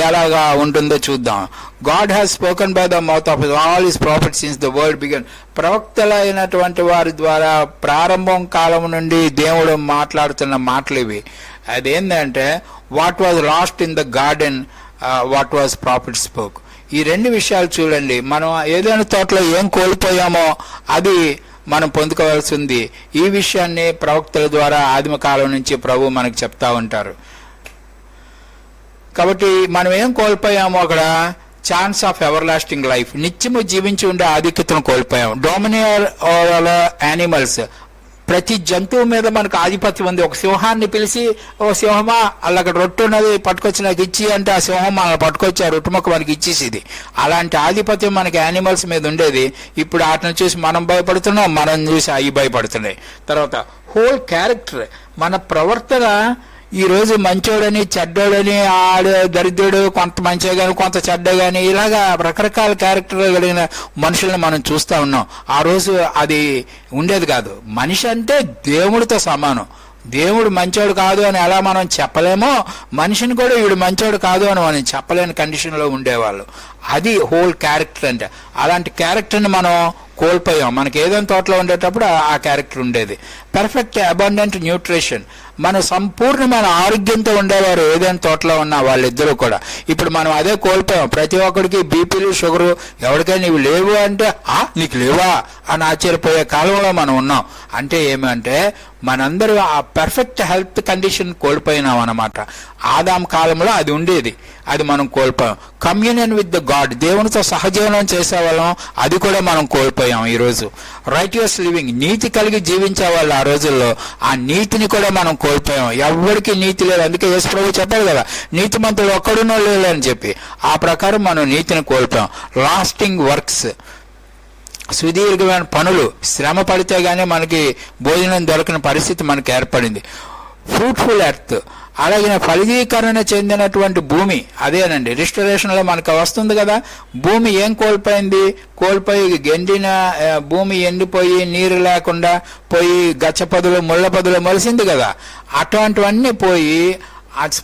ఎలాగా ఉంటుందో చూద్దాం. God has spoken by the mouth of all his prophets since the world began. ప్రవక్తలైనటువంటి వారి ద్వారా ప్రారంభం కాలం నుండి దేవుడు మాట్లాడుతున్న మాటలు ఇవి. అదేంటంటే what was last in the garden, what was profit spoke. ఈ రెండు విషయాలు చూడండి. మనం ఏదైనా తోటలో ఏం కోల్పోయామో అది మనం పొందుకోవాల్సి ఉంది. ఈ విషయాన్ని ప్రవక్తల ద్వారా ఆదిమ కాలం నుంచి ప్రభు మనకు చెప్తా ఉంటారు. కాబట్టి మనం ఏం కోల్పోయామో అక్కడ chance of ever lasting life, నిత్యము జీవించి ఉండే ఆధిక్యతను కోల్పోయాం. డొమినియర్ ఓవర్ యానిమల్స్, ప్రతి జంతువు మీద మనకు ఆధిపత్యం ఉంది. ఒక సింహాన్ని పిలిచి, ఓ సింహమా అలా అక్కడ రొట్టె ఉన్నది పట్టుకొచ్చి నాకు ఇచ్చి అంటే ఆ సింహం మనల్ని పట్టుకొచ్చి ఆ రొట్టె మొక్క మనకి ఇచ్చేసేది. అలాంటి ఆధిపత్యం మనకి యానిమల్స్ మీద ఉండేది. ఇప్పుడు వాటిని చూసి మనం భయపడుతున్నాం, మనం చూసి అవి భయపడుతున్నాయి. తర్వాత హోల్ క్యారెక్టర్, మన ప్రవర్తన ఈ రోజు మంచోడని చెడ్డోడని, ఆడు దరిద్రుడు, కొంత మంచిగా కానీ కొంత చెడ్డ కానీ, ఇలాగా రకరకాల క్యారెక్టర్ కలిగిన మనుషులను మనం చూస్తూ ఉన్నాం. ఆ రోజు అది ఉండేది కాదు. మనిషి అంటే దేవుడితో సమానం. దేవుడు మంచోడు కాదు అని ఎలా మనం చెప్పలేమో, మనిషిని కూడా వీడు మంచోడు కాదు అని మనం చెప్పలేని కండిషన్లో ఉండేవాళ్ళు. అది హోల్ క్యారెక్టర్ అంటే. అలాంటి క్యారెక్టర్ని మనం కోల్పోయాం. మనకి ఏదైనా తోటలో ఉండేటప్పుడు ఆ క్యారెక్టర్ ఉండేది. పర్ఫెక్ట్ అబండెంట్ న్యూట్రిషన్, మన సంపూర్ణమైన ఆరోగ్యంతో ఉండేవారు ఏదైనా తోటలో ఉన్న వాళ్ళిద్దరూ కూడా. ఇప్పుడు మనం అదే కోల్పోయాం. ప్రతి ఒక్కడికి బీపీలు, షుగరు, ఎవరికైనా నీవు లేవు అంటే నీకు లేవా అని ఆశ్చర్యపోయే కాలంలో మనం ఉన్నాం. అంటే ఏమంటే మనందరూ ఆ పర్ఫెక్ట్ హెల్త్ కండిషన్ కోల్పోయినాం అన్నమాట. ఆదాం కాలంలో అది ఉండేది, అది మనం కోల్పోయాం. కమ్యూనియన్ విత్ ద గాడ్, దేవునితో సహజీవనం చేసేవాళ్ళం, అది కూడా మనం కోల్పోయాం. ఈరోజు రైటియస్ లివింగ్, నీతి కలిగి జీవించేవాళ్ళు ఆ రోజుల్లో, ఆ నీతిని కూడా మనం కోల్పోయాం. ఎవరికి నీతి లేదు. అందుకే యేసు ప్రభువు చెప్పారు కదా, నీతిమంతుడు ఒక్కడునో లేదు అని చెప్పి. ఆ ప్రకారం మనం నీతిని కోల్పోయాం. లాస్టింగ్ వర్క్స్, సుదీర్ఘమైన పనులు, శ్రమ పడితే గానీ మనకి భోజనం దొరకని పరిస్థితి మనకి ఏర్పడింది. ఫ్రూట్ఫుల్ ఎర్త్, అలాగే ఫలదీకరణ చెందినటువంటి భూమి, అదేనండి రిస్టరేషన్లో మనకు వస్తుంది కదా. భూమి ఏం కోల్పోయి గెండిన భూమి ఎండిపోయి నీరు లేకుండా పోయి గచ్చపదులు, ముళ్ళ పదులు మొలిసింది కదా. అటువంటివన్నీ పోయి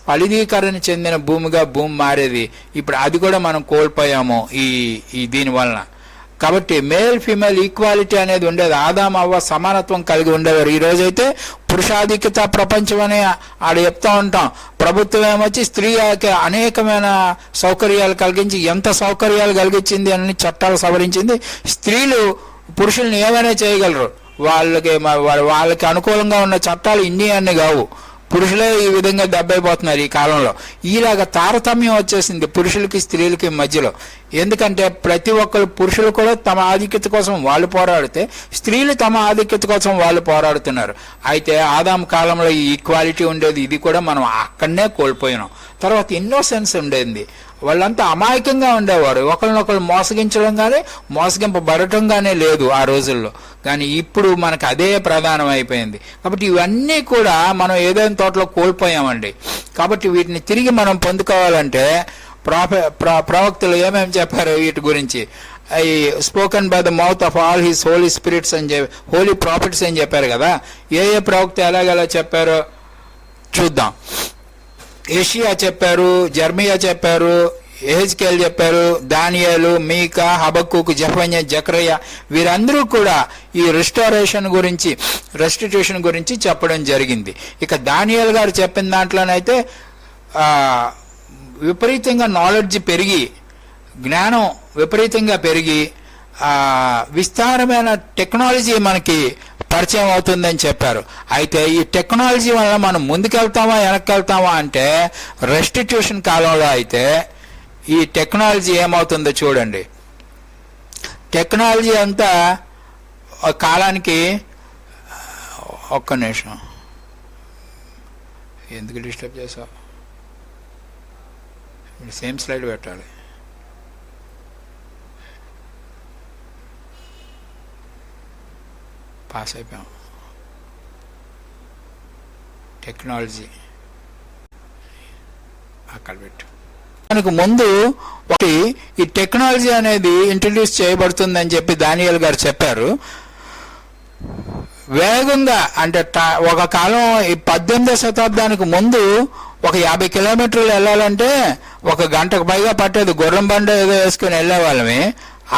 ఫలదీకరణ చెందిన భూమిగా భూమి మారేది. ఇప్పుడు అది కూడా మనం కోల్పోయాము ఈ దీని వలన. కాబట్టి మేల్ ఫీమేల్ ఈక్వాలిటీ అనేది ఉండేది. ఆదాం అవ్వ సమానత్వం కలిగి ఉండేవారు. ఈ రోజైతే పురుషాధిక్యత ప్రపంచం అని ఆడ చెప్తా ఉంటాం. ప్రభుత్వం ఏమొచ్చి స్త్రీకి అనేకమైన సౌకర్యాలు కలిగించి, ఎంత సౌకర్యాలు కలిగించింది అని చట్టాలు సవరించింది. స్త్రీలు పురుషుల్ని ఏమైనా చేయగలరు. వాళ్ళకి అనుకూలంగా ఉన్న చట్టాలు ఇన్ని అన్ని కావు. పురుషులే ఈ విధంగా దెబ్బైపోతున్నారు ఈ కాలంలో. ఈలాగా తారతమ్యం వచ్చేసింది పురుషులకి స్త్రీలకి మధ్యలో. ఎందుకంటే ప్రతి ఒక్కరు, పురుషులు కూడా తమ ఆధిక్యత కోసం వాళ్ళు పోరాడితే, స్త్రీలు తమ ఆధిక్యత కోసం వాళ్ళు పోరాడుతున్నారు. అయితే ఆదాం కాలంలో ఈ ఈక్వాలిటీ ఉండేది, ఇది కూడా మనం అక్కడనే కోల్పోయినాం. తర్వాత ఇన్నోసెన్స్ ఉండేది. వాళ్ళంతా అమాయకంగా ఉండేవారు. ఒకరినొకరు మోసగించడం కానీ మోసగింపబడటం కానీ లేదు ఆ రోజుల్లో. కానీ ఇప్పుడు మనకు అదే ప్రధానం అయిపోయింది. కాబట్టి ఇవన్నీ కూడా మనం ఏదైనా తోటలో కోల్పోయామండి. కాబట్టి వీటిని తిరిగి మనం పొందుకోవాలంటే ప్రవక్తలు ఏమేమి చెప్పారు వీటి గురించి? ఈ spoken by the mouth of all his holy spirits అని చెప్పి, హోలీ ప్రాఫిట్స్ అని చెప్పారు కదా. ఏ ప్రవక్త ఎలాగెలా చెప్పారో చూద్దాం. ఏషియా చెప్పారు, జర్మియా చెప్పారు, యెహెజ్కేలు చెప్పారు, దానియేలు, మీకా, హబక్కూకు, జెఫన్యా, జకర్యా వీరందరూ కూడా ఈ రెస్టిట్యూషన్ గురించి చెప్పడం జరిగింది. ఇక దానియేలు గారు చెప్పిన దాంట్లోనైతే విపరీతంగా నాలెడ్జ్ పెరిగి, జ్ఞానం విపరీతంగా పెరిగి విస్తారమైన టెక్నాలజీ మనకి పరిచయం అవుతుందని చెప్పారు. అయితే ఈ టెక్నాలజీ వల్ల మనం ముందుకెళ్తామా వెనక్కి అంటే రెస్టిట్యూషన్ కాలంలో అయితే ఈ టెక్నాలజీ ఏమవుతుందో చూడండి. టెక్నాలజీ అంతా కాలానికి ఒక్క నిమిషం, ఎందుకు డిస్టర్బ్ చేసావు? సేమ్ స్లైడ్ పెట్టాలి. పాస్ అయిపోయాం. టెక్నాలజీ అక్కడ పెట్టు. దానికి ముందు ఒకటి ఈ టెక్నాలజీ అనేది ఇంట్రడ్యూస్ చేయబడుతుందని చెప్పి దానియేలు గారు చెప్పారు. వేగంగా అంటే ఒక కాలం ఈ 18వ శతాబ్దానికి ముందు ఒక 50 కిలోమీటర్లు వెళ్ళాలంటే 1 గంటకు పైగా పట్టేది. గుర్రం బండ ఏదో వేసుకుని వెళ్ళే వాళ్ళమే.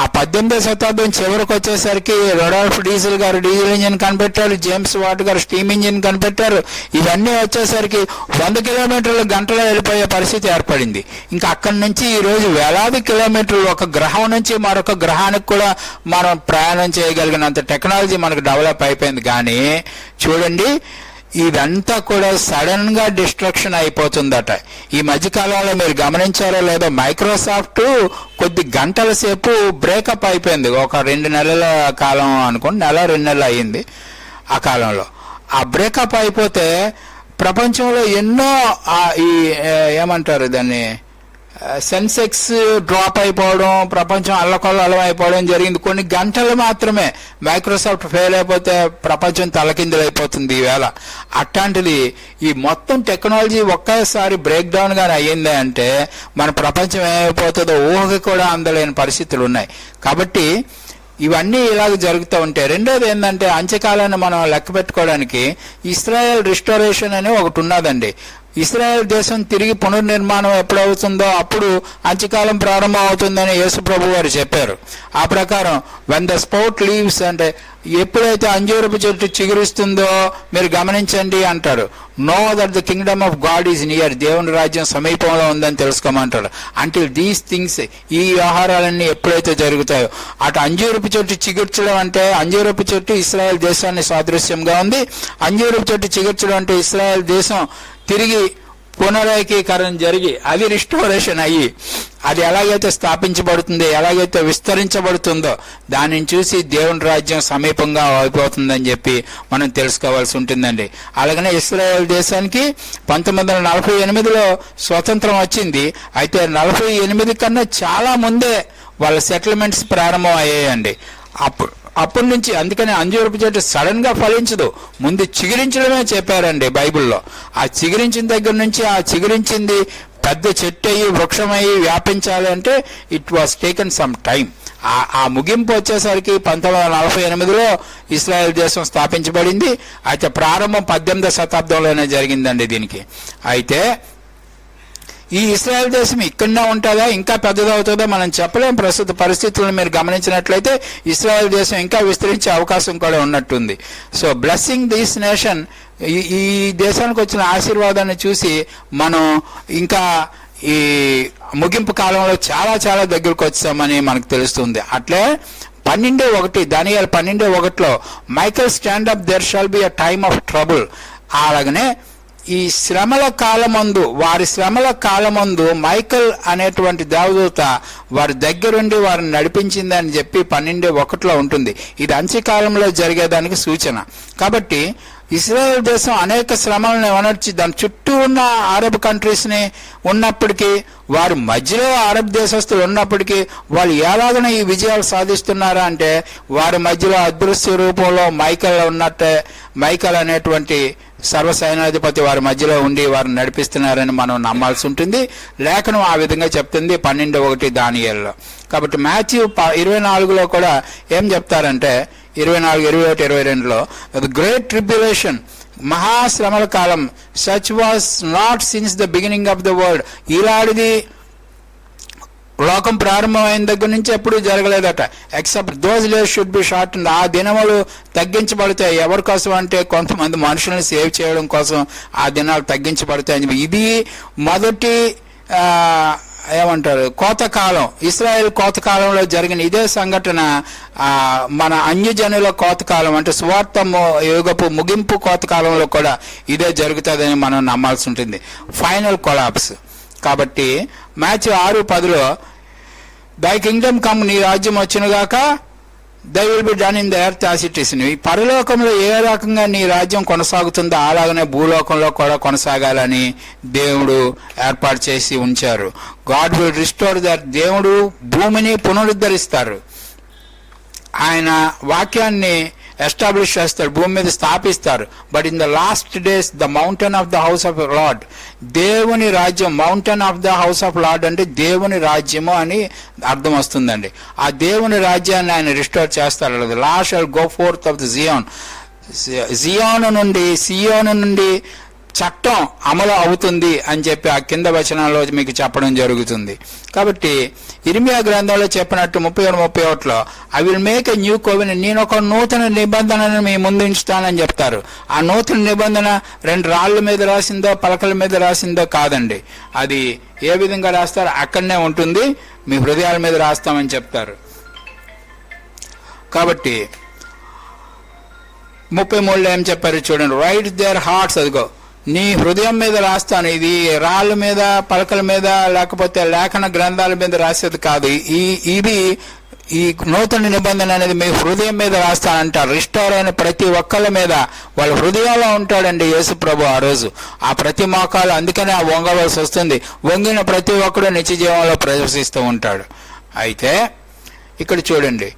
ఆ 18వ శతాబ్దం చివరికి వచ్చేసరికి రొడాల్ఫ్ డీజిల్ గారు డీజిల్ ఇంజిన్ కనిపెట్టారు, జేమ్స్ వాట్ గారు స్టీమ్ ఇంజిన్ కనిపెట్టారు. ఇవన్నీ వచ్చేసరికి 100 కిలోమీటర్లు గంటలో వెళ్ళిపోయే పరిస్థితి ఏర్పడింది. ఇంకా అక్కడి నుంచి ఈరోజు వేలాది కిలోమీటర్లు ఒక గ్రహం నుంచి మరొక గ్రహానికి కూడా మనం ప్రయాణం చేయగలిగినంత టెక్నాలజీ మనకు డెవలప్ అయిపోయింది. కానీ చూడండి, ఇదంతా కూడా సడన్ గా డిస్ట్రక్షన్ అయిపోతుందట. ఈ మధ్యకాలంలో మీరు గమనించారో లేదో, మైక్రోసాఫ్ట్ కొద్ది గంటల సేపు బ్రేకప్ అయిపోయింది. ఒక 2 నెలల కాలం అనుకోండి, 1-2 నెలలు అయ్యింది. ఆ కాలంలో ఆ బ్రేకప్ అయిపోతే ప్రపంచంలో ఎన్నో ఈ ఏమంటారు దాన్ని, సెన్సెక్స్ డ్రాప్ అయిపోవడం, ప్రపంచం అల్లకొల్లం అయిపోవడం జరిగింది. కొన్ని గంటలు మాత్రమే మైక్రోసాఫ్ట్ ఫెయిల్ అయిపోతే ప్రపంచం తలకిందులైపోతుంది ఈవేళ. అట్లాంటిది ఈ మొత్తం టెక్నాలజీ ఒక్కసారి బ్రేక్ డౌన్ గానే అయ్యింది అంటే మన ప్రపంచం ఏమైపోతుందో ఊహకి కూడా అందలేని పరిస్థితులు ఉన్నాయి. కాబట్టి ఇవన్నీ ఇలాగ జరుగుతూ ఉంటాయి. రెండోది ఏంటంటే, అంత్యకాలాన్ని మనం లెక్క పెట్టుకోవడానికి ఇస్రాయెల్ రిస్టోరేషన్ అని ఒకటి ఉన్నదండి. ఇస్రాయెల్ దేశం తిరిగి పునర్నిర్మాణం ఎప్పుడవుతుందో అప్పుడు అంత్యకాలం ప్రారంభం అవుతుందని యేసు ప్రభు వారు చెప్పారు. ఆ ప్రకారం వెన్ ద స్పౌట్ లీవ్స్ అంటే ఎప్పుడైతే అంజూరపు చెట్టు చిగురిస్తుందో మీరు గమనించండి అంటారు. Know that the Kingdom of God is near, దేవుని రాజ్యం సమీపంలో ఉందని తెలుసుకోమంటారు. అంటిల్ దీస్ థింగ్స్, ఈ వ్యవహారాలన్నీ ఎప్పుడైతే జరుగుతాయో, అటు అంజూరపు చెట్టు చిగుర్చడం అంటే అంజూరపు చెట్టు ఇస్రాయెల్ దేశాన్ని సాదృశ్యంగా ఉంది. అంజూరపు చెట్టు చిగుర్చడం అంటే ఇస్రాయెల్ దేశం తిరిగి పునరేకీకరణ జరిగి అది రిస్టోరేషన్ అయ్యి అది ఎలాగైతే స్థాపించబడుతుందో, ఎలాగైతే విస్తరించబడుతుందో దానిని చూసి దేవుని రాజ్యం సమీపంగా అయిపోతుందని చెప్పి మనం తెలుసుకోవాల్సి ఉంటుందండి. అలాగనే ఇశ్రాయేల్ దేశానికి 1948లో స్వతంత్రం వచ్చింది. అయితే 48 కన్నా చాలా ముందే వాళ్ళ సెటిల్మెంట్స్ ప్రారంభం అయ్యాయండి. అప్పటి నుంచి, అందుకని అంజూరపు చెట్టు సడన్ గా ఫలించదు, ముందు చిగురించడమే చెప్పారండి బైబిల్లో. ఆ చిగురించిన దగ్గర నుంచి ఆ చిగురించింది పెద్ద చెట్టు అయ్యి వృక్షమయ్యి వ్యాపించాలి అంటే it was taken some time. ఆ ముగింపు వచ్చేసరికి 1948లో ఇస్రాయెల్ దేశం స్థాపించబడింది. అయితే ప్రారంభం 18వ శతాబ్దంలోనే జరిగిందండి దీనికి. అయితే ఈ ఇశ్రాయేల్ దేశం ఇక్కడనే ఉంటుందా, ఇంకా పెద్దదవుతుందో మనం చెప్పలేం. ప్రస్తుత పరిస్థితులను మీరు గమనించినట్లయితే ఇశ్రాయేల్ దేశం ఇంకా విస్తరించే అవకాశం కూడా ఉన్నట్టుంది. సో బ్లెస్సింగ్ దిస్ నేషన్, ఈ దేశానికి వచ్చిన ఆశీర్వాదాన్ని చూసి మనం ఇంకా ఈ ముగింపు కాలంలో చాలా చాలా దగ్గరకు వచ్చామని మనకు తెలుస్తుంది. అట్లే 12:1 దానియేలు 12:1 Michael stand up there shall be a time of trouble. అలాగనే ఈ శ్రమల కాలమందు, వారి శ్రమల కాలమందు మైకల్ అనేటువంటి దేవదూత వారి దగ్గరుండి వారిని నడిపించింది అని చెప్పి 12:1 ఉంటుంది. ఇది అంత్యకాలంలో జరిగేదానికి సూచన. కాబట్టి ఇశ్రాయేల్ దేశం అనేక శ్రమలను వనర్చి దాని చుట్టూ ఉన్న అరబ్ కంట్రీస్ని ఉన్నప్పటికీ, వారి మధ్యలో అరబ్ దేశస్తులు ఉన్నప్పటికీ వాళ్ళు ఎలాగైనా ఈ విజయాలు సాధిస్తున్నారా అంటే వారి మధ్యలో అదృశ్య రూపంలో మైకల్ ఉన్నట్టే, మైకల్ అనేటువంటి సర్వసైనాధిపతి వారి మధ్యలో ఉండి వారిని నడిపిస్తున్నారని మనం నమ్మాల్సి ఉంటుంది. లేఖనం ఆ విధంగా చెప్తుంది 12:1 దానియేలులో. కాబట్టి మాథ్యూ 24లో కూడా ఏం చెప్తారంటే 24, 21, 22లో ద గ్రేట్ ట్రిబ్యులేషన్, మహాశ్రమల కాలం, such was not since the beginning of the world, ఇలాంటిది లోకం ప్రారంభమైన దగ్గర నుంచి ఎప్పుడూ జరగలేదట. Except those days should be short. ఆ దినములు తగ్గించబడతాయి. ఎవరి కోసం అంటే కొంతమంది మనుషులను సేవ్ చేయడం కోసం ఆ దినాలు తగ్గించబడతాయి. ఇది మొదటి ఏమంటారు కోతకాలం, ఇశ్రాయేల్ కోతకాలంలో జరిగిన ఇదే సంఘటన మన అన్యజనుల కోతకాలం అంటే సువార్త యుగపు ముగింపు కోతకాలంలో కూడా ఇదే జరుగుతుందని మనం నమ్మాల్సి ఉంటుంది. Final collapse. కాబట్టి Matthew 6:10 దై కింగ్డమ్ కమ్, నీ రాజ్యం వచ్చునుగాక, thy will be done in the earth as it is. ఈ పరలోకంలో ఏ రకంగా నీ రాజ్యం కొనసాగుతుందో అలాగనే భూలోకంలో కూడా కొనసాగాలని దేవుడు ఏర్పాటు చేసి ఉంచారు. God will restore that. దేవుడు భూమిని పునరుద్ధరిస్తారు. ఆయన వాక్యాన్ని ఎస్టాబ్లిష్ చేస్తాడు, భూమి మీద స్థాపిస్తారు. But in the last days the mountain of the house of lord, దేవుని రాజ్యం, mountain of the house of lord అంటే దేవుని రాజ్యము అని అర్థం వస్తుందండి. ఆ దేవుని రాజ్యాన్ని ఆయన రిస్టోర్ చేస్తారు. Lost shall go forth of the Zion నుండి చట్టం అమలు అవుతుంది అని చెప్పి ఆ కింద వచనాల్లో మీకు చెప్పడం జరుగుతుంది. కాబట్టి ఇర్మియా గ్రంథంలో చెప్పినట్టు 37:31 I will make a new covenant, నేను ఒక నూతన నిబంధనను మీ ముందు ఉంచుతానని చెప్తారు. ఆ నూతన నిబంధన 2 రాళ్ల మీద రాసిందో పలకల మీద రాసిందో కాదండి. అది ఏ విధంగా రాస్తారో అక్కడనే ఉంటుంది, మీ హృదయాల మీద రాస్తామని చెప్తారు. కాబట్టి 33 ఏం చెప్పారు చూడండి, రైట్ దేర్ హార్ట్స్, అదిగో నీ హృదయం మీద రాస్తాను. ఇది రాళ్ళ మీద పలకల మీద లేకపోతే లేఖన గ్రంథాల మీద రాసేది కాదు. ఇది ఈ నూతన నిబంధన అనేది మీ హృదయం మీద రాస్తానంటారు. రిస్టోర్ అయిన ప్రతి ఒక్కళ్ళ మీద వాళ్ళ హృదయాల్లో ఉంటాడండి యేసు ప్రభు. ఆ రోజు ఆ ప్రతి మోకాలు, అందుకనే ఆ వంగవలసి వస్తుంది. వంగిన ప్రతి ఒక్కడు నిత్య జీవంలో ప్రవేశిస్తూ ఉంటాడు. అయితే ఇక్కడ చూడండి,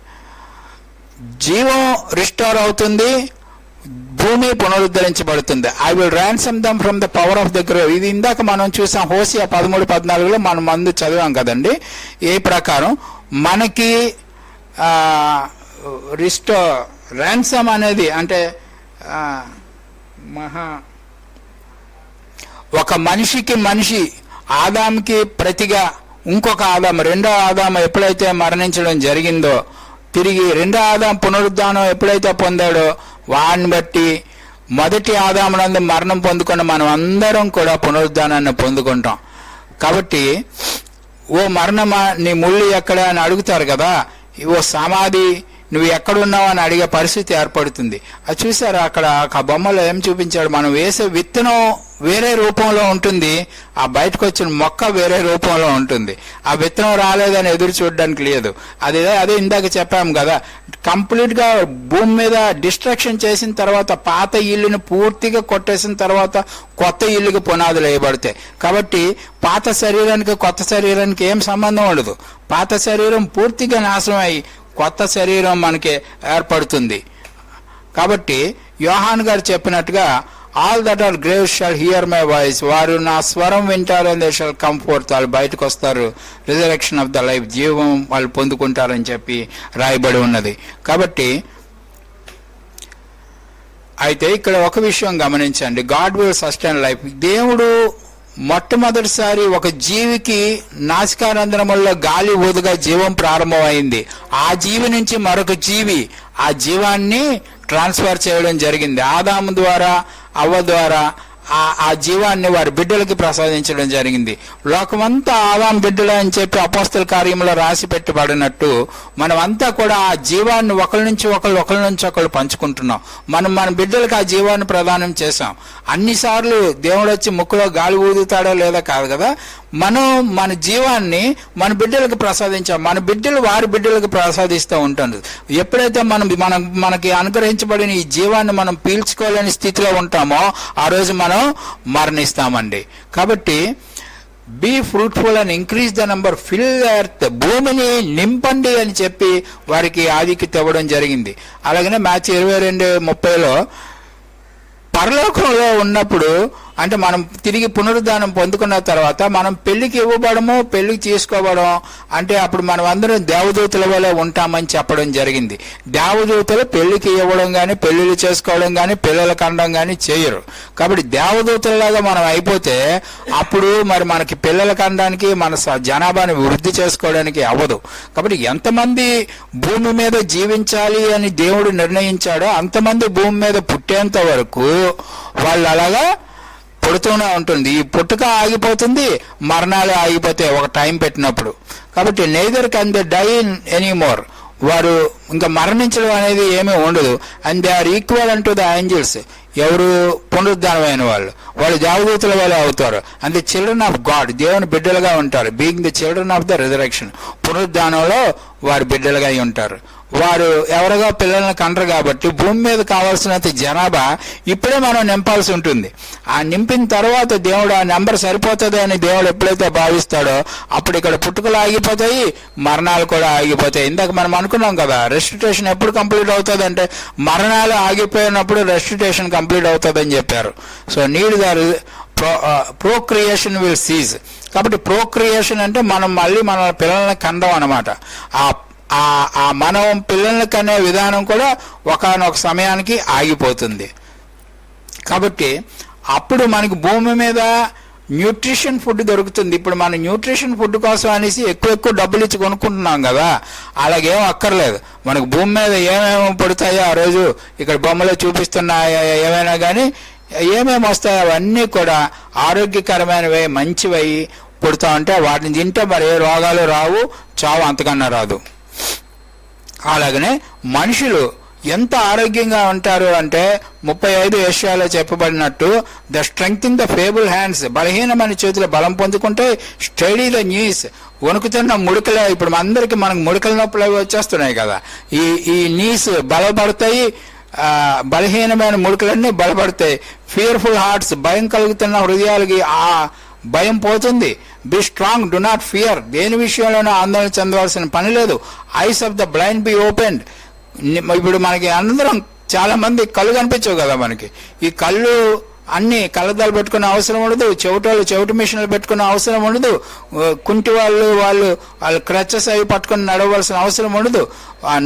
జీవం రిస్టోర్ అవుతుంది, భూమి పునరుద్ధరించబడుతుంది. I will ransom them from the power of the grave. ఇది ఇందాక మనం చూసాం హోషేయ 13:14 మనం ముందు చదివాం కదండి. ఏ ప్రకారం మనకి ర్యాన్సమ్ అనేది అంటే ఒక మనిషికి మనిషి, ఆదాంకి ప్రతిగా ఇంకొక ఆదాం, రెండో ఆదాం ఎప్పుడైతే మరణించడం జరిగిందో, తిరిగి రెండో ఆదాం పునరుద్ధానం ఎప్పుడైతే పొందాడో వాడిని బట్టి మొదటి ఆదామునందు మరణం పొందుకున్న మనం అందరం కూడా పునరుద్ధానాన్ని పొందుకుంటాం. కాబట్టి ఓ మరణమా నీ ముళ్ళు ఎక్కడ అని అడుగుతారు కదా, ఓ సమాధి నువ్వు ఎక్కడున్నావు అని అడిగే పరిస్థితి ఏర్పడుతుంది. అది చూసారా అక్కడ ఆ బొమ్మలో ఏం చూపించాడు, మనం వేసే విత్తనం వేరే రూపంలో ఉంటుంది, ఆ బయటకు వచ్చిన మొక్క వేరే రూపంలో ఉంటుంది. ఆ విత్తనం రాలేదని ఎదురు చూడడానికి లేదు. అదే ఇందాక చెప్పాము కదా, కంప్లీట్ గా భూమి మీద డిస్ట్రక్షన్ చేసిన తర్వాత పాత ఇల్లుని పూర్తిగా కొట్టేసిన తర్వాత కొత్త ఇల్లుకి పునాదులు వేయబడతాయి. కాబట్టి పాత శరీరానికి కొత్త శరీరానికి ఏం సంబంధం ఉండదు. పాత శరీరం పూర్తిగా నాశనం అయ్యి కొత్త శరీరం మనకి ఏర్పడుతుంది. కాబట్టి యోహాన్ గారు చెప్పినట్టుగా all that are grave shall hear my voice, వారు నా స్వరం వింటారు and they shall come forth, వాళ్ళు బయటకు వస్తారు, రిజరెక్షన్ ఆఫ్ ద లైఫ్, జీవం వాళ్ళు పొందుకుంటారని చెప్పి రాయబడి ఉన్నది. కాబట్టి అయితే ఇక్కడ ఒక విషయం గమనించండి, గాడ్ విల్ సస్టైన్ లైఫ్. దేవుడు మొట్టమొదటిసారి ఒక జీవికి నాసికారంధ్రముల్లో గాలి ఊదుగా జీవం ప్రారంభమైంది. ఆ జీవి నుంచి మరొక జీవి ఆ జీవాన్ని ట్రాన్స్ఫర్ చేయడం జరిగింది. ఆదాము ద్వారా, అవ్వ ద్వారా ఆ జీవాన్ని వారి బిడ్డలకి ప్రసాదించడం జరిగింది. లోకమంతా ఆదాం బిడ్డలు అని చెప్పి అపోస్తల కార్యంలో రాసి పెట్టబడినట్టు మనమంతా కూడా ఆ జీవాన్ని ఒకరి నుంచి ఒకళ్ళు పంచుకుంటున్నాం. మన బిడ్డలకు ఆ జీవాన్ని ప్రదానం చేశాం. అన్నిసార్లు దేవుడు వచ్చి ముక్కులో గాలి ఊదుతాడో లేదా కాదు కదా, మనం మన జీవాన్ని మన బిడ్డలకు ప్రసాదించాం. మన బిడ్డలు వారి బిడ్డలకు ప్రసాదిస్తూ ఉంటారు. ఎప్పుడైతే మనకి అనుగ్రహించబడిన ఈ జీవాన్ని మనం పీల్చుకోలేని స్థితిలో ఉంటామో ఆ రోజు మనం మరణిస్తామండి. కాబట్టి be fruitful and increase the number, fill the earth, భూమిని నింపండి అని చెప్పి వారికి ఆదికి తెవ్వడం జరిగింది. అలాగనే Matthew 22:30 పరలోకంలో ఉన్నప్పుడు అంటే మనం తిరిగి పునరుద్ధానం పొందుకున్న తర్వాత మనం పెళ్లికి ఇవ్వబడము, పెళ్లికి చేసుకోవడం అంటే అప్పుడు మనం అందరం దేవదూతల వల్ల ఉంటామని చెప్పడం జరిగింది. దేవదూతలు పెళ్లికి ఇవ్వడం కానీ, పెళ్లిళ్ళు చేసుకోవడం కానీ, పిల్లల కనడం కానీ చేయరు. కాబట్టి దేవదూతలలాగా మనం అయిపోతే అప్పుడు మరి మనకి పిల్లల కనడానికి, మన జనాభాని వృద్ధి చేసుకోవడానికి అవ్వదు. కాబట్టి ఎంతమంది భూమి మీద జీవించాలి అని దేవుడు నిర్ణయించాడో అంతమంది భూమి మీద పుట్టేంత వరకు వాళ్ళు అలాగా పుడుతూనే ఉంటుంది. ఈ పుట్టుక ఆగిపోతుంది, మరణాలు ఆగిపోతాయి ఒక టైం పెట్టినప్పుడు. కాబట్టి neither can they die anymore, వారు ఇంకా మరణించడం అనేది ఏమీ ఉండదు. And they are equal and to the angels, ఎవరు పునరుద్ధానమైన వాళ్ళు దేవదూతల వల్ల అవుతారు. And the children of God, దేవుని బిడ్డలుగా ఉంటారు. Being the children of the resurrection, పునరుద్ధానంలో వారు బిడ్డలుగా ఉంటారు. వారు ఎవరుగా పిల్లల్ని కంటరు కాబట్టి భూమి మీద కావాల్సినంత జనాభా ఇప్పుడే మనం నింపాల్సి ఉంటుంది. ఆ నింపిన తర్వాత దేవుడు ఆ నెంబర్ సరిపోతుంది అని దేవుడు ఎప్పుడైతే భావిస్తాడో అప్పుడు ఇక్కడ పుట్టుకలు ఆగిపోతాయి, మరణాలు కూడా ఆగిపోతాయి. ఇందాక మనం అనుకున్నాం కదా, రెస్టిట్యూషన్ ఎప్పుడు కంప్లీట్ అవుతుంది అంటే మరణాలు ఆగిపోయినప్పుడు రెస్టిట్యూషన్ కంప్లీట్ అవుతుంది అని చెప్పారు. So need the procreation will cease. కాబట్టి ప్రోక్రియేషన్ అంటే మనం మళ్ళీ మన పిల్లల్ని కండం అనమాట. ఆ మనం పిల్లల్ని కనే విధానం కూడా ఒకానొక సమయానికి ఆగిపోతుంది. కాబట్టి అప్పుడు మనకి భూమి మీద న్యూట్రిషన్ ఫుడ్ దొరుకుతుంది. ఇప్పుడు మనం న్యూట్రిషన్ ఫుడ్ కోసం అనేసి ఎక్కువ డబ్బులు ఇచ్చి కొనుక్కుంటున్నాం కదా, అలాగేం అక్కర్లేదు. మనకు భూమి మీద ఏమేమి పడతాయో ఆ రోజు ఇక్కడ బొమ్మలో చూపిస్తున్నాయో ఏమైనా కానీ ఏమేమి వస్తాయో అవన్నీ కూడా ఆరోగ్యకరమైనవి, మంచివై పుడతా ఉంటే వాటిని తింటే మరి ఏ రోగాలు రావు, చావు అంతకన్నా రాదు. అలాగనే మనుషులు ఎంత ఆరోగ్యంగా ఉంటారు అంటే 35 విషయాల్లో చెప్పబడినట్టు the strength in the feeble hands, బలహీనమైన చేతులు బలం పొందుకుంటే స్టడీ ద న్యూస్, వణుకుతున్న ముడకలే. ఇప్పుడు అందరికి మనకు ముడకల నొప్పులు అవి వచ్చేస్తున్నాయి కదా, ఈ నీస్ బలపడతాయి, బలహీనమైన ముడకలన్నీ బలపడతాయి. ఫియర్ఫుల్ హార్ట్స్, భయం కలుగుతున్న హృదయాలకి ఆ భయం పోతుంది. Be strong, do not fear, దేని విషయంలోనూ ఆందోళన చెందవలసిన పని లేదు. Eyes of the blind B opened. ఇప్పుడు మనకి అందరం చాలా మంది కళ్ళు కనిపించవు కదా మనకి, ఈ కళ్ళు అన్ని కళ్ళద్దాలు పెట్టుకునే అవసరం ఉండదు, చెవిటి మిషన్లు పెట్టుకునే అవసరం ఉండదు, కుంటి వాళ్ళు క్రచెస్ అవి పట్టుకుని నడవలసిన అవసరం ఉండదు,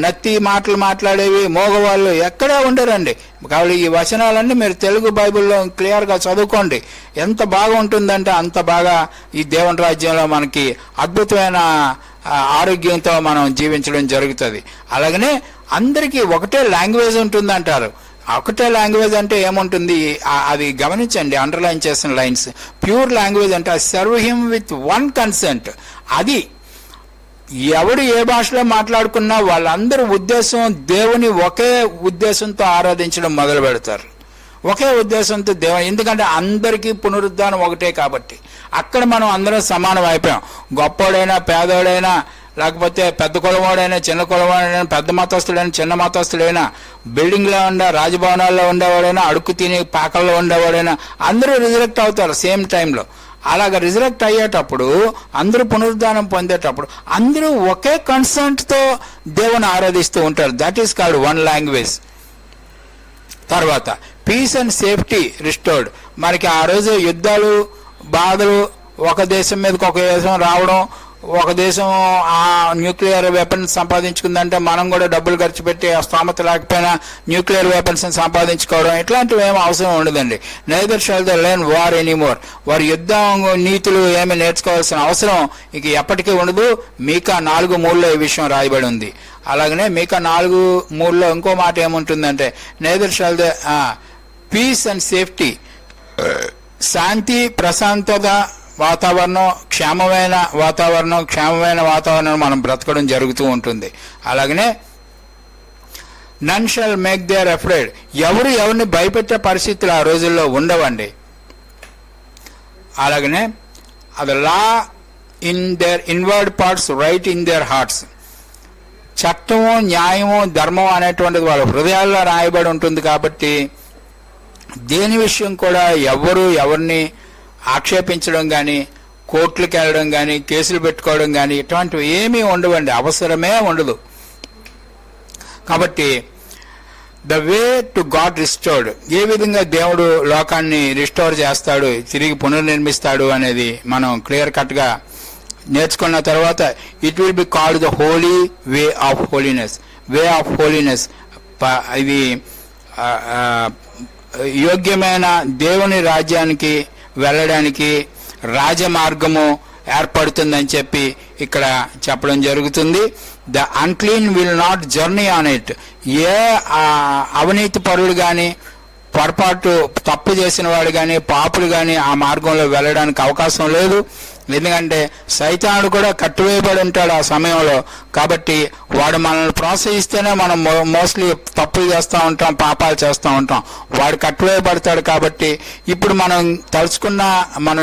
నత్తి మాటలు మాట్లాడేవి మోగవాళ్ళు ఎక్కడే ఉండరండి. కాబట్టి ఈ వచనాలన్నీ మీరు తెలుగు బైబిల్లో క్లియర్గా చదువుకోండి. ఎంత బాగా ఉంటుందంటే అంత బాగా ఈ దేవుని రాజ్యంలో మనకి అద్భుతమైన ఆరోగ్యంతో మనం జీవించడం జరుగుతుంది. అలాగనే అందరికీ ఒకటే లాంగ్వేజ్ ఉంటుంది అంటారు. ఒకటే లాంగ్వేజ్ అంటే ఏముంటుంది అది గమనించండి, అండర్లైన్ చేసిన లైన్స్. ప్యూర్ లాంగ్వేజ్ అంటే serve him with one consent. అది ఎవడు ఏ భాషలో మాట్లాడుకున్నా వాళ్ళందరూ ఉద్దేశం దేవుని ఒకే ఉద్దేశంతో ఆరాధించడం మొదలు పెడతారు. ఒకే ఉద్దేశంతో ఎందుకంటే అందరికీ పునరుద్ధానం ఒకటే కాబట్టి అక్కడ మనం అందరం సమానం అయిపోయాం. గొప్పోడైనా పేదోడైనా, లేకపోతే పెద్ద కులవాడైనా చిన్న కులవాడైనా, పెద్ద మతస్థుడైనా చిన్న మతస్థుడైనా, బిల్డింగ్లో రాజభవనాల్లో ఉండేవాడైనా, అడుక్కు తిని పాకల్లో ఉండేవాడైనా అందరూ రిజరెక్ట్ అవుతారు సేమ్ టైంలో. అలాగ రిజరెక్ట్ అయ్యేటప్పుడు, అందరూ పునరుద్ధానం పొందేటప్పుడు అందరూ ఒకే కన్సెంట్తో దేవుని ఆరాధిస్తూ ఉంటారు. That is called one language. తర్వాత పీస్ అండ్ సేఫ్టీ రిస్టోర్డ్. మనకి ఆ రోజు యుద్ధాలు, బాధలు, ఒక దేశం మీదకి ఒక దేశం రావడం, ఒక దేశం ఆ న్యూక్లియర్ వెపన్స్ సంపాదించుకుందంటే మనం కూడా డబ్బులు ఖర్చు పెట్టి ఆ స్తోమత లేకపోయినా న్యూక్లియర్ వెపన్స్ సంపాదించుకోవడం, ఇట్లాంటివి ఏమీ అవసరం ఉండదండి. Neither shall they learn war anymore. వారు యుద్ధం నీతులు ఏమి నేర్చుకోవాల్సిన అవసరం ఇక ఎప్పటికీ ఉండదు. మీకా 4:3 ఈ విషయం రాయబడి ఉంది. అలాగనే మీకా 4:3 ఇంకో మాట ఏముంటుందంటే neither shall they peace and safety, శాంతి, ప్రశాంతత వాతావరణం, క్షేమమైన వాతావరణం మనం బ్రతకడం జరుగుతూ ఉంటుంది. అలాగనే none shall make their afraid. ఎవరిని భయపెట్టే పరిస్థితులు ఆ రోజుల్లో ఉండవండి. అలాగనే అది law in their inward parts right in their hearts. చట్టము, న్యాయము, ధర్మం అనేటువంటిది వాళ్ళ హృదయాల్లో రాయబడి ఉంటుంది. కాబట్టి దేని విషయం కూడా ఎవరిని ఆక్షేపించడం కానీ, కోర్టులకు వెళ్ళడం కానీ, కేసులు పెట్టుకోవడం కానీ ఇటువంటివి ఏమీ ఉండవండి, అవసరమే ఉండదు. కాబట్టి the way to God restored, ఏ విధంగా దేవుడు లోకాన్ని రిస్టోర్ చేస్తాడు, తిరిగి పునర్నిర్మిస్తాడు అనేది మనం క్లియర్ కట్గా నేర్చుకున్న తర్వాత it will be called the holy way of holiness. Way of holiness ఇది యోగ్యమైన దేవుని రాజ్యానికి వెళ్ళడానికి రాజమార్గము ఏర్పడుతుందని చెప్పి ఇక్కడ చెప్పడం జరుగుతుంది. The unclean will not journey on it. ఏ అవినీతి పరులు కానీ, పొరపాటు తప్పు చేసిన వాడు కానీ, పాపులు కానీ ఆ మార్గంలో వెళ్ళడానికి అవకాశం లేదు. ఎందుకంటే సైతానుడు కూడా కట్టువేయబడి ఉంటాడు ఆ సమయంలో. కాబట్టి వాడు మనల్ని ప్రోత్సహిస్తేనే మనం మోస్ట్లీ తప్పులు చేస్తూ ఉంటాం, పాపాలు చేస్తూ ఉంటాం. వాడు కట్టువేయబడతాడు. కాబట్టి ఇప్పుడు మనం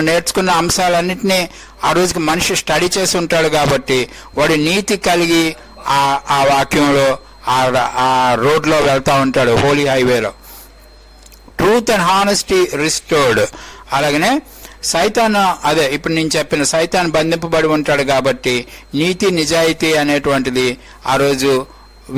నేర్చుకున్న అంశాలన్నింటినీ ఆ రోజుకి మనిషి స్టడీ చేసి ఉంటాడు. కాబట్టి వాడి నీతి కలిగి ఆ వాక్యంలో ఆ రోడ్లో వెళ్తూ ఉంటాడు, హోలీ హైవేలో. Truth and honesty restored. అలాగనే సైతాన్, అదే ఇప్పుడు నేను చెప్పిన సైతాన్ బంధింపబడి ఉంటాడు. కాబట్టి నీతి నిజాయితీ అనేటువంటిది ఆ రోజు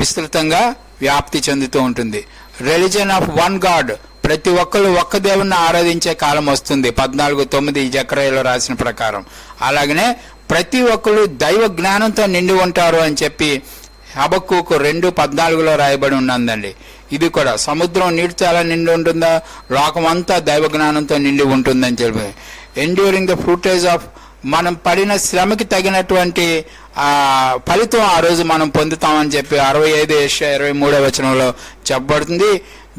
విస్తృతంగా వ్యాప్తి చెందుతూ ఉంటుంది. రిలీజన్ ఆఫ్ వన్ గాడ్, ప్రతి ఒక్కరు ఒక్క దేవుణ్ణి ఆరాధించే కాలం వస్తుంది 14:9 జకర్యాలో రాసిన ప్రకారం. అలాగనే ప్రతి ఒక్కరు దైవ జ్ఞానంతో నిండి ఉంటారు అని చెప్పి హబక్కూకు 2:14 రాయబడి ఉన్నదండి. ఇది కూడా సముద్రం నీటితో ఎలా నిండి ఉంటుందా, లోకమంతా దైవ జ్ఞానంతో నిండి ఉంటుందని చెప్పి. ఎండ్యూరింగ్ ద ఫ్రూటేజ్ ఆఫ్, మనం పడిన శ్రమకి తగినటువంటి ఫలితం ఆ రోజు మనం పొందుతామని చెప్పి 65:23 చెప్పబడుతుంది.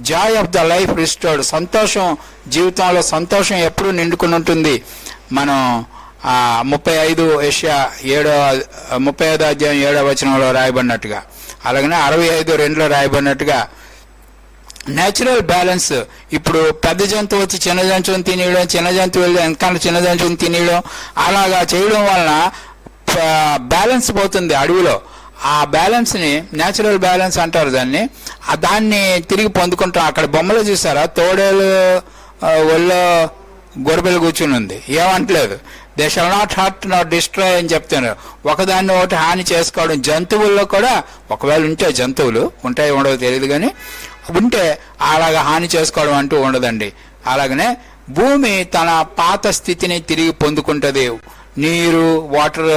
Joy of the life restored, సంతోషం, జీవితంలో సంతోషం ఎప్పుడు నిండుకుని ఉంటుంది. మనం 35 అధ్యాయం 7 రాయబడినట్టుగా, అలాగనే 65:2 రాయబడినట్టుగా నేచురల్ బ్యాలెన్స్. ఇప్పుడు పెద్ద జంతువు వచ్చి చిన్న జంతువుని తినేయడం, చిన్న జంతువు వెళ్ళి ఇంకా చిన్న జంతువుని తినేయడం, అలాగా చేయడం వలన బ్యాలెన్స్ పోతుంది అడవిలో. ఆ బ్యాలెన్స్ని నేచురల్ బ్యాలెన్స్ అంటారు దాన్ని తిరిగి పొందుకుంటాం. అక్కడ బొమ్మలు చూసారా, తోడేలు ఒళ్ళో గొర్రెలు కూర్చుని ఉంది, ఏమంటలేదు. They shall not hurt not destroy అని చెప్తున్నారు. ఒకదాన్ని ఒకటి హాని చేసుకోవడం. జంతువుల్లో కూడా ఒకవేళ ఉంటే, జంతువులు ఉంటాయి ఉండవు తెలియదు కానీ ఉంటే అలాగా హాని చేసుకోవడం అంటూ ఉండదండి. అలాగనే భూమి తన పాత స్థితిని తిరిగి పొందుకుంటుంది. నీరు, వాటర్,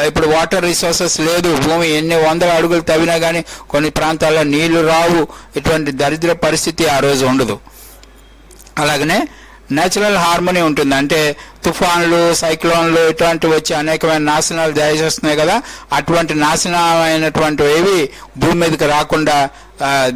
ఇప్పుడు వాటర్ రిసోర్సెస్ లేదు. భూమి ఎన్ని 100 అడుగులు తవ్వినా కానీ కొన్ని ప్రాంతాల్లో నీళ్లు రావు. ఇటువంటి దరిద్ర పరిస్థితి ఆ రోజు ఉండదు. అలాగనే నేచురల్ హార్మోనీ ఉంటుంది. అంటే తుఫాన్లు, సైక్లోన్లు ఇటువంటివి వచ్చి అనేకమైన నాశనాలు దయచేస్తున్నాయి కదా, అటువంటి నాశనమైనటువంటి ఏవి భూమి మీదకి రాకుండా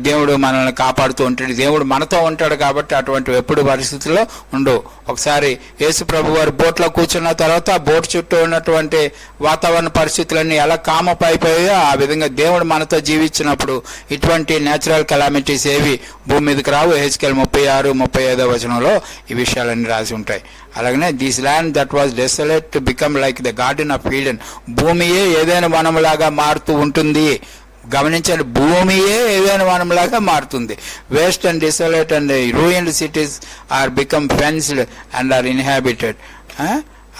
దేవుడు మనల్ని కాపాడుతూ ఉంటాడు. దేవుడు మనతో ఉంటాడు కాబట్టి అటువంటి ఎప్పుడు పరిస్థితుల్లో ఉండవు. ఒకసారి యేసు ప్రభు వారు బోట్లో కూర్చున్న తర్వాత బోట్ చుట్టూ ఉన్నటువంటి వాతావరణ పరిస్థితులన్నీ ఎలా కామప్ అయిపోయాయో ఆ విధంగా దేవుడు మనతో జీవించినప్పుడు ఇటువంటి నేచురల్ కెలామిటీస్ ఏవి భూమి మీదకి రావు. హెచ్కెల్ 36-35 ఈ విషయాలన్నీ రాసి ఉంటాయి. అలాగనే this land that was desolate to become like the garden of Eden. భూమియే ఏదైనా వనంలాగా మారుతూ ఉంటుంది. గమనించండి, భూమియే ఏదైనా వనంలాగా మారుతుంది. Waste and desolate and ruined cities are become fenced and are inhabited.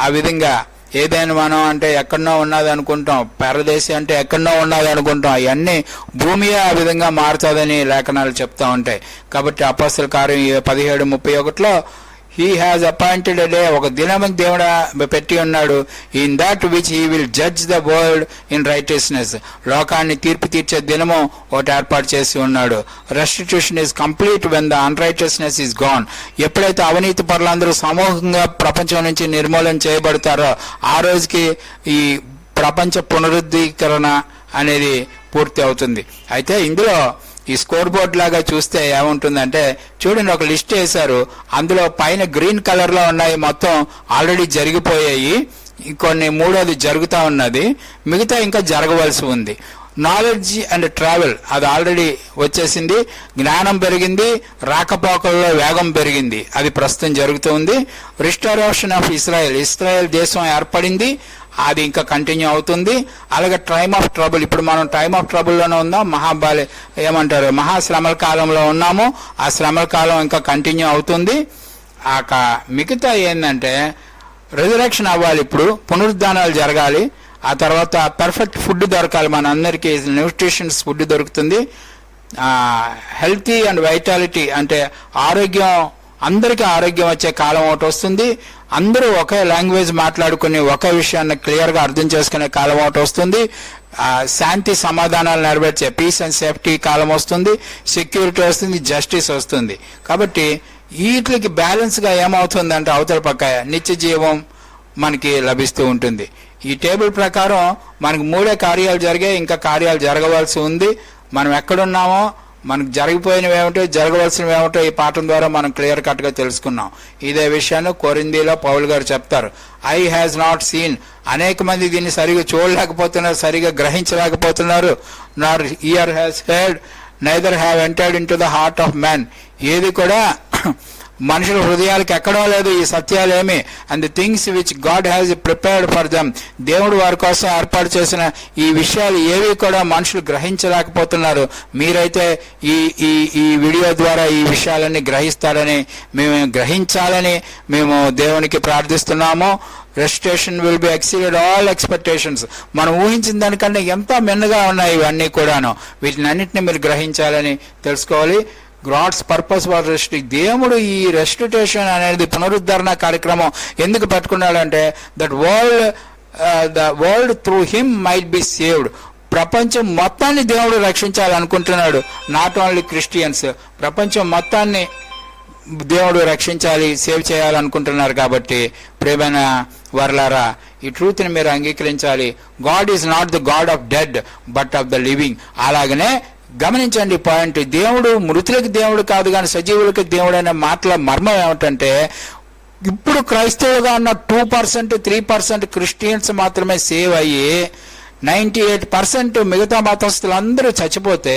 ఆ విధంగా ఏదైనా మనం అంటే ఎక్కడనో ఉన్నది అనుకుంటాం, పరదేశి అంటే ఎక్కడనో ఉన్నది అనుకుంటాం. అవన్నీ భూమియే ఆ విధంగా మారుతుందని లేఖనాలు చెప్తా ఉంటాయి. కాబట్టి అపోస్తల కార్యం 17:31 he has appointed a day, ఒక దినమని దేవుడు పెట్టి ఉన్నాడు. In that which he will judge the world in righteousness, లోకాన్ని తీర్పు తీర్చే దినము ఒకటి ఏర్పాటు చేసి ఉన్నాడు. Restitution is complete when the unrighteousness is gone. ఎప్పుడైతే అవినీతి పరులందరూ సమూహంగా ప్రపంచం నుంచి నిర్మూలన చేయబడతారో ఆ రోజుకి ఈ ప్రపంచ పునరుద్ధీకరణ అనేది పూర్తి అవుతుంది. అయితే ఇందులో ఈ స్కోర్ బోర్డ్ లాగా చూస్తే ఏముంటుందంటే, చూడండి, ఒక లిస్ట్ వేశారు. అందులో పైన గ్రీన్ కలర్ లో ఉన్నాయి, మొత్తం ఆల్రెడీ జరిగిపోయాయి. కొన్ని 3వది జరుగుతూ ఉన్నది, మిగతా ఇంకా జరగవలసి ఉంది. నాలెడ్జ్ అండ్ ట్రావెల్ అది ఆల్రెడీ వచ్చేసింది. జ్ఞానం పెరిగింది, రాకపోకల్లో వేగం పెరిగింది, అది ప్రస్తుతం జరుగుతుంది. రిస్టోరేషన్ ఆఫ్ ఇస్రాయెల్ దేశం ఏర్పడింది, అది ఇంకా కంటిన్యూ అవుతుంది. అలాగే టైమ్ ఆఫ్ ట్రబుల్, ఇప్పుడు మనం టైమ్ ఆఫ్ ట్రబుల్లోనే ఉందాం. మహాశ్రమల కాలంలో ఉన్నాము. ఆ శ్రమల కాలం ఇంకా కంటిన్యూ అవుతుంది. మిగతా ఏంటంటే రిజరెక్షన్ అవ్వాలి, ఇప్పుడు పునరుద్ధానాలు జరగాలి. ఆ తర్వాత పర్ఫెక్ట్ ఫుడ్ దొరకాలి, మన అందరికీ న్యూట్రిషన్స్ ఫుడ్ దొరుకుతుంది. హెల్తీ అండ్ వైటాలిటీ అంటే ఆరోగ్యం, అందరికీ ఆరోగ్యం వచ్చే కాలం ఒకటి వస్తుంది. అందరూ ఒకే లాంగ్వేజ్ మాట్లాడుకుని ఒకే విషయాన్ని క్లియర్గా అర్థం చేసుకునే కాలం ఒకటి వస్తుంది. శాంతి సమాధానాలు నెరవేర్చే పీస్ అండ్ సేఫ్టీ కాలం వస్తుంది. సెక్యూరిటీ వస్తుంది, జస్టిస్ వస్తుంది. కాబట్టి వీటికి బ్యాలెన్స్గా ఏమవుతుందంటే అవతల పక్క నిత్య జీవం మనకి లభిస్తూ ఉంటుంది. ఈ టేబుల్ ప్రకారం మనకు 3 కార్యాలు జరిగాయి, ఇంకా కార్యాలు జరగవలసి ఉంది. మనం ఎక్కడున్నామో, మనకు జరిగిపోయినవి ఏమిటో, జరగవలసినవి ఏమిటో ఈ పాఠం ద్వారా మనం క్లియర్ కట్గా తెలుసుకున్నాం. ఇదే విషయాన్ని కొరింథీలో పౌలు గారు చెప్తారు. ఐ హ్యాజ్ నాట్ సీన్, అనేక మంది దీన్ని సరిగా చూడలేకపోతున్నారు, సరిగా గ్రహించలేకపోతున్నారు. Nor ear has heard neither have entered into the heart of man, ఏది కూడా మనుషుల హృదయాలకు ఎక్కడం లేదు ఈ సత్యాలేమి. And the things which God has prepared for them, దేవుడు వారి కోసం ఏర్పాటు చేసిన ఈ విషయాలు ఏవి కూడా మనుషులు గ్రహించలేకపోతున్నారు. మీరైతే ఈ ఈ ఈ వీడియో ద్వారా ఈ విషయాలన్నీ గ్రహిస్తారని, మేము గ్రహించాలని మేము దేవునికి ప్రార్థిస్తున్నాము. Restoration will be exceeded all expectations, మనం ఊహించిన దానికన్నా ఎంతో మిన్నగా ఉన్నాయి ఇవన్నీ కూడాను. వీటిని అన్నింటినీ మీరు గ్రహించాలని తెలుసుకోవాలి. గాడ్స్ పర్పస్ ఫర్ రెస్టింగ్, దేవుడు ఈ రెస్టిట్యూషన్ అనేది పునరుద్ధరణ కార్యక్రమం ఎందుకు పట్టుకున్నాడంటే the world through him might be saved. ప్రపంచం మొత్తాన్ని దేవుడు రక్షించాలనుకుంటున్నాడు. నాట్ ఓన్లీ క్రిస్టియన్స్, ప్రపంచం మొత్తాన్ని దేవుడు రక్షించాలి, సేవ్ చేయాలనుకుంటున్నారు. కాబట్టి ప్రియమైన వర్లారా, ఈ ట్రూత్ని మీరు అంగీకరించాలి. God is not the God of dead but of the living. అలాగనే గమనించండి పాయింట్, దేవుడు మృతులకి దేవుడు కాదు కానీ సజీవులకి దేవుడు అనే మాటల మర్మం ఏమిటంటే, ఇప్పుడు క్రైస్తవులుగా ఉన్న 2%, 3% క్రిస్టియన్స్ మాత్రమే సేవ్ అయ్యి 98% మిగతా మతస్థులందరూ చచ్చిపోతే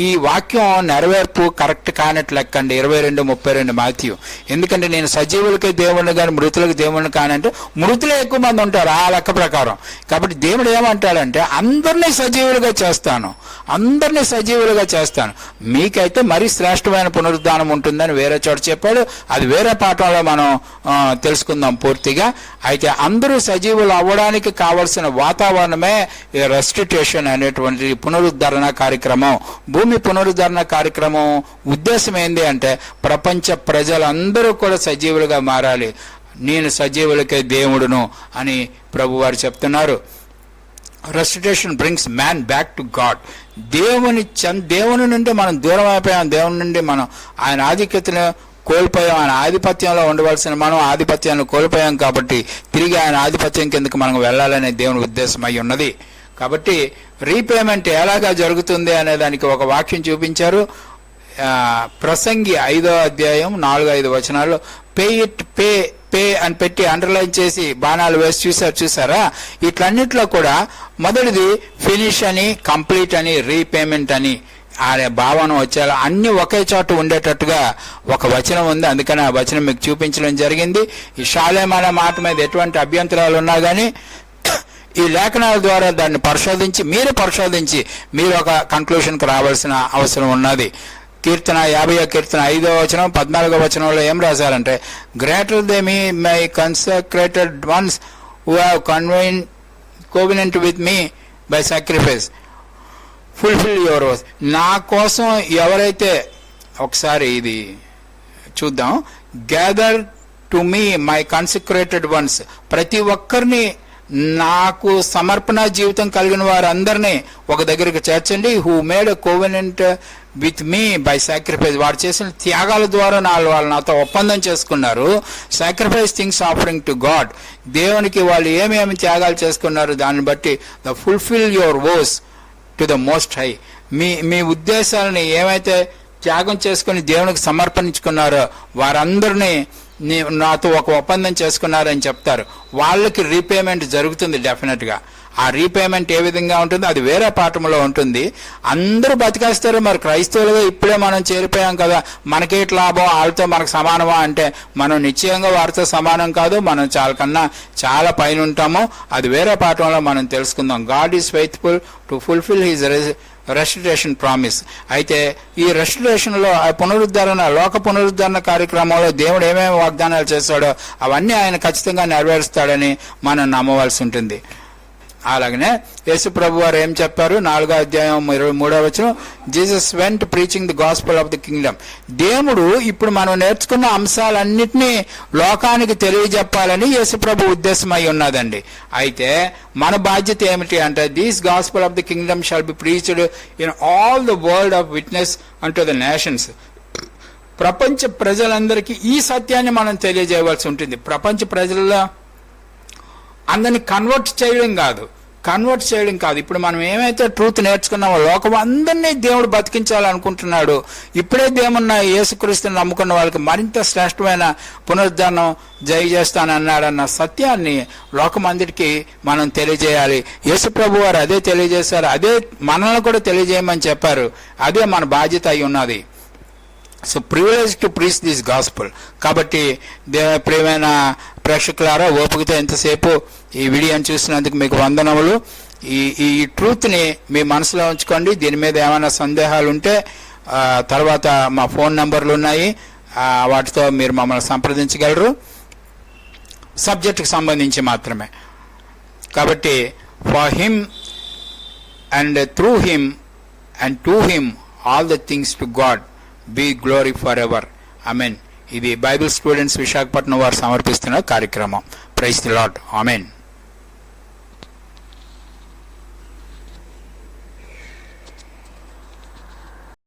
ఈ వాక్యం నెరవేర్పు కరెక్ట్ కానట్లు లెక్కండి. 22:32 మాథ్యూ. ఎందుకంటే నేను సజీవులకే దేవుడిని కానీ మృతులకు దేవుడిని కానంటే మృతులే ఎక్కువ మంది ఉంటారు ఆ లెక్క ప్రకారం. కాబట్టి దేవుడు ఏమంటాడంటే అందరినీ సజీవులుగా చేస్తాను, అందరినీ సజీవులుగా చేస్తాను. మీకైతే మరీ శ్రేష్టమైన పునరుద్ధానం ఉంటుందని వేరే చోట చెప్పాడు. అది వేరే పాఠంలో మనం తెలుసుకుందాం పూర్తిగా. అయితే అందరూ సజీవులు అవ్వడానికి కావలసిన వాతావరణమే ఈ రెస్టిట్యూషన్ అనేటువంటి పునరుద్ధరణ కార్యక్రమం. భూమి పునరుద్ధరణ కార్యక్రమం ఉద్దేశం ఏంటి అంటే ప్రపంచ ప్రజలందరూ కూడా సజీవులుగా మారాలి. నేను సజీవులకే దేవుడును అని ప్రభువారు చెప్తున్నారు. Restitution brings man back to God. దేవుని నుండి మనం దూరం అయిపోయాం, దేవుని నుండి మనం ఆయన ఆధిక్యతను కోల్పోయాం. ఆయన ఆధిపత్యంలో ఉండవలసిన మనం ఆధిపత్యాన్ని కోల్పోయాం. కాబట్టి తిరిగి ఆయన ఆధిపత్యం కిందకి మనం వెళ్ళాలనే దేవుని ఉద్దేశం అయి ఉన్నది. కాబట్టి రీపేమెంట్ ఎలాగా జరుగుతుంది అనే దానికి ఒక వాక్యం చూపించారు. ప్రసంగి 5వ అధ్యాయం 4-5 వచనాల్లో పే ఇట్ పే పే అని పెట్టి అండర్లైన్ చేసి బాణాలు వేసి చూసారా. ఇట్లన్నిట్లో కూడా మొదటిది ఫినిష్ అని, కంప్లీట్ అని, రీపేమెంట్ అని అనే భావన వచ్చేలా అన్ని ఒకే చోట ఉండేటట్టుగా ఒక వచనం ఉంది. అందుకని ఆ వచనం మీకు చూపించడం జరిగింది. ఈ షాలేం అనే మాట మీద ఎటువంటి అభ్యంతరాలు ఉన్నా కానీ ఈ లేఖనాల ద్వారా దాన్ని పరిశోధించి మీరు ఒక కన్క్లూషన్కి రావాల్సిన అవసరం ఉన్నది. కీర్తన 50వ కీర్తన 5వ వచనం 14వ వచనంలో ఏం రాశారంటే, greater they me my consecrated ones who have covenant with me by sacrifice fulfil your vows. నా కోసం ఎవరైతే, ఒకసారి ఇది చూద్దాం, gather to me my consecrated ones, ప్రతి ఒక్కరిని నాకు సమర్పణ జీవితం కలిగిన వారందరినీ ఒక దగ్గరికి చేర్చండి. Who made a covenant with me by sacrifice, వారు చేసిన త్యాగాల ద్వారా వాళ్ళు నాతో ఒప్పందం చేసుకున్నారు. Sacrifice things offering to God, దేవునికి వాళ్ళు ఏమేమి త్యాగాలు చేసుకున్నారు దాన్ని బట్టి the fulfil your vows to the most high. మీ ఉద్దేశాలని ఏమైతే త్యాగం చేసుకుని దేవునికి సమర్పించుకున్నారో వారందరినీ నాతో ఒక ఒప్పందం చేసుకున్నారని చెప్తారు. వాళ్ళకి రీపేమెంట్ జరుగుతుంది డెఫినెట్గా. ఆ రీపేమెంట్ ఏ విధంగా ఉంటుందో అది వేరే పాఠంలో ఉంటుంది. అందరూ బతికేస్తారు. మరి క్రైస్తవులుగా ఇప్పుడే మనం చేరిపోయాం కదా, మనకేటి లాభం, వాళ్ళతో మనకు సమానమా అంటే మనం నిశ్చయంగా వారితో సమానం కాదు, మనం చాలా పైన ఉంటాము. అది వేరే పాఠంలో మనం తెలుసుకుందాం. God is faithful to fulfil his restitution promise. అయితే ఈ రెస్టిట్యూషన్లో లోక పునరుద్ధరణ కార్యక్రమంలో దేవుడు ఏమేమి వాగ్దానాలు చేశాడో అవన్నీ ఆయన ఖచ్చితంగా నెరవేరుస్తాడని మనం నమ్మవలసి ఉంటుంది. అలాగనే యేసు ప్రభు వారు ఏం చెప్పారు? 4వ అధ్యాయం 23వ వచనం, Jesus vent preaching the gospel of the Kingdom. దేవుడు ఇప్పుడు మనం నేర్చుకున్న అంశాలన్నిటినీ లోకానికి తెలియజెప్పాలని యేసు ప్రభు ఉద్దేశం అయి ఉన్నదండి. అయితే మన బాధ్యత ఏమిటి అంటే, this gospel of the Kingdom shall be preached in all the world of witness అంటూ ద నేషన్స్. ప్రపంచ ప్రజలందరికీ ఈ సత్యాన్ని మనం తెలియజేయవలసి ఉంటుంది. ప్రపంచ ప్రజల్లో అందరినీ కన్వర్ట్ చేయడం కాదు. ఇప్పుడు మనం ఏమైతే ట్రూత్ నేర్చుకున్నామో లోకం అందరినీ దేవుడు బతికించాలనుకుంటున్నాడు. ఇప్పుడే దేవున్న యేసుక్రీస్తుని నమ్ముకున్న వాళ్ళకి మరింత శ్రేష్టమైన పునరుద్ధానం జయ చేస్తానన్నాడన్న సత్యాన్ని లోకం అందరికీ మనం తెలియజేయాలి. యేసు ప్రభు వారు అదే తెలియజేశారు, అదే మనల్ని కూడా తెలియజేయమని చెప్పారు. అదే మన బాధ్యత అయి ఉన్నది. So privilege to preach this gospel. కాబట్టి ప్రియమైన ప్రేక్షకులారా, ఓపికతో ఎంతసేపు ఈ వీడియోని చూసినందుకు మీకు వందనములు. ఈ ట్రూత్ని మీ మనసులో ఉంచుకోండి. దీని మీద ఏమైనా సందేహాలు ఉంటే తర్వాత మా ఫోన్ నంబర్లు ఉన్నాయి, వాటితో మీరు మమ్మల్ని సంప్రదించగలరు, సబ్జెక్టుకి సంబంధించి మాత్రమే. కాబట్టి for him and through him and to him all the things to God be glory forever. Amen. ఇది బైబిల్ స్టూడెంట్స్ విశాఖపట్నం వారు సమర్పిస్తున్న కార్యక్రమం. Praise the Lord. ఆమెన్.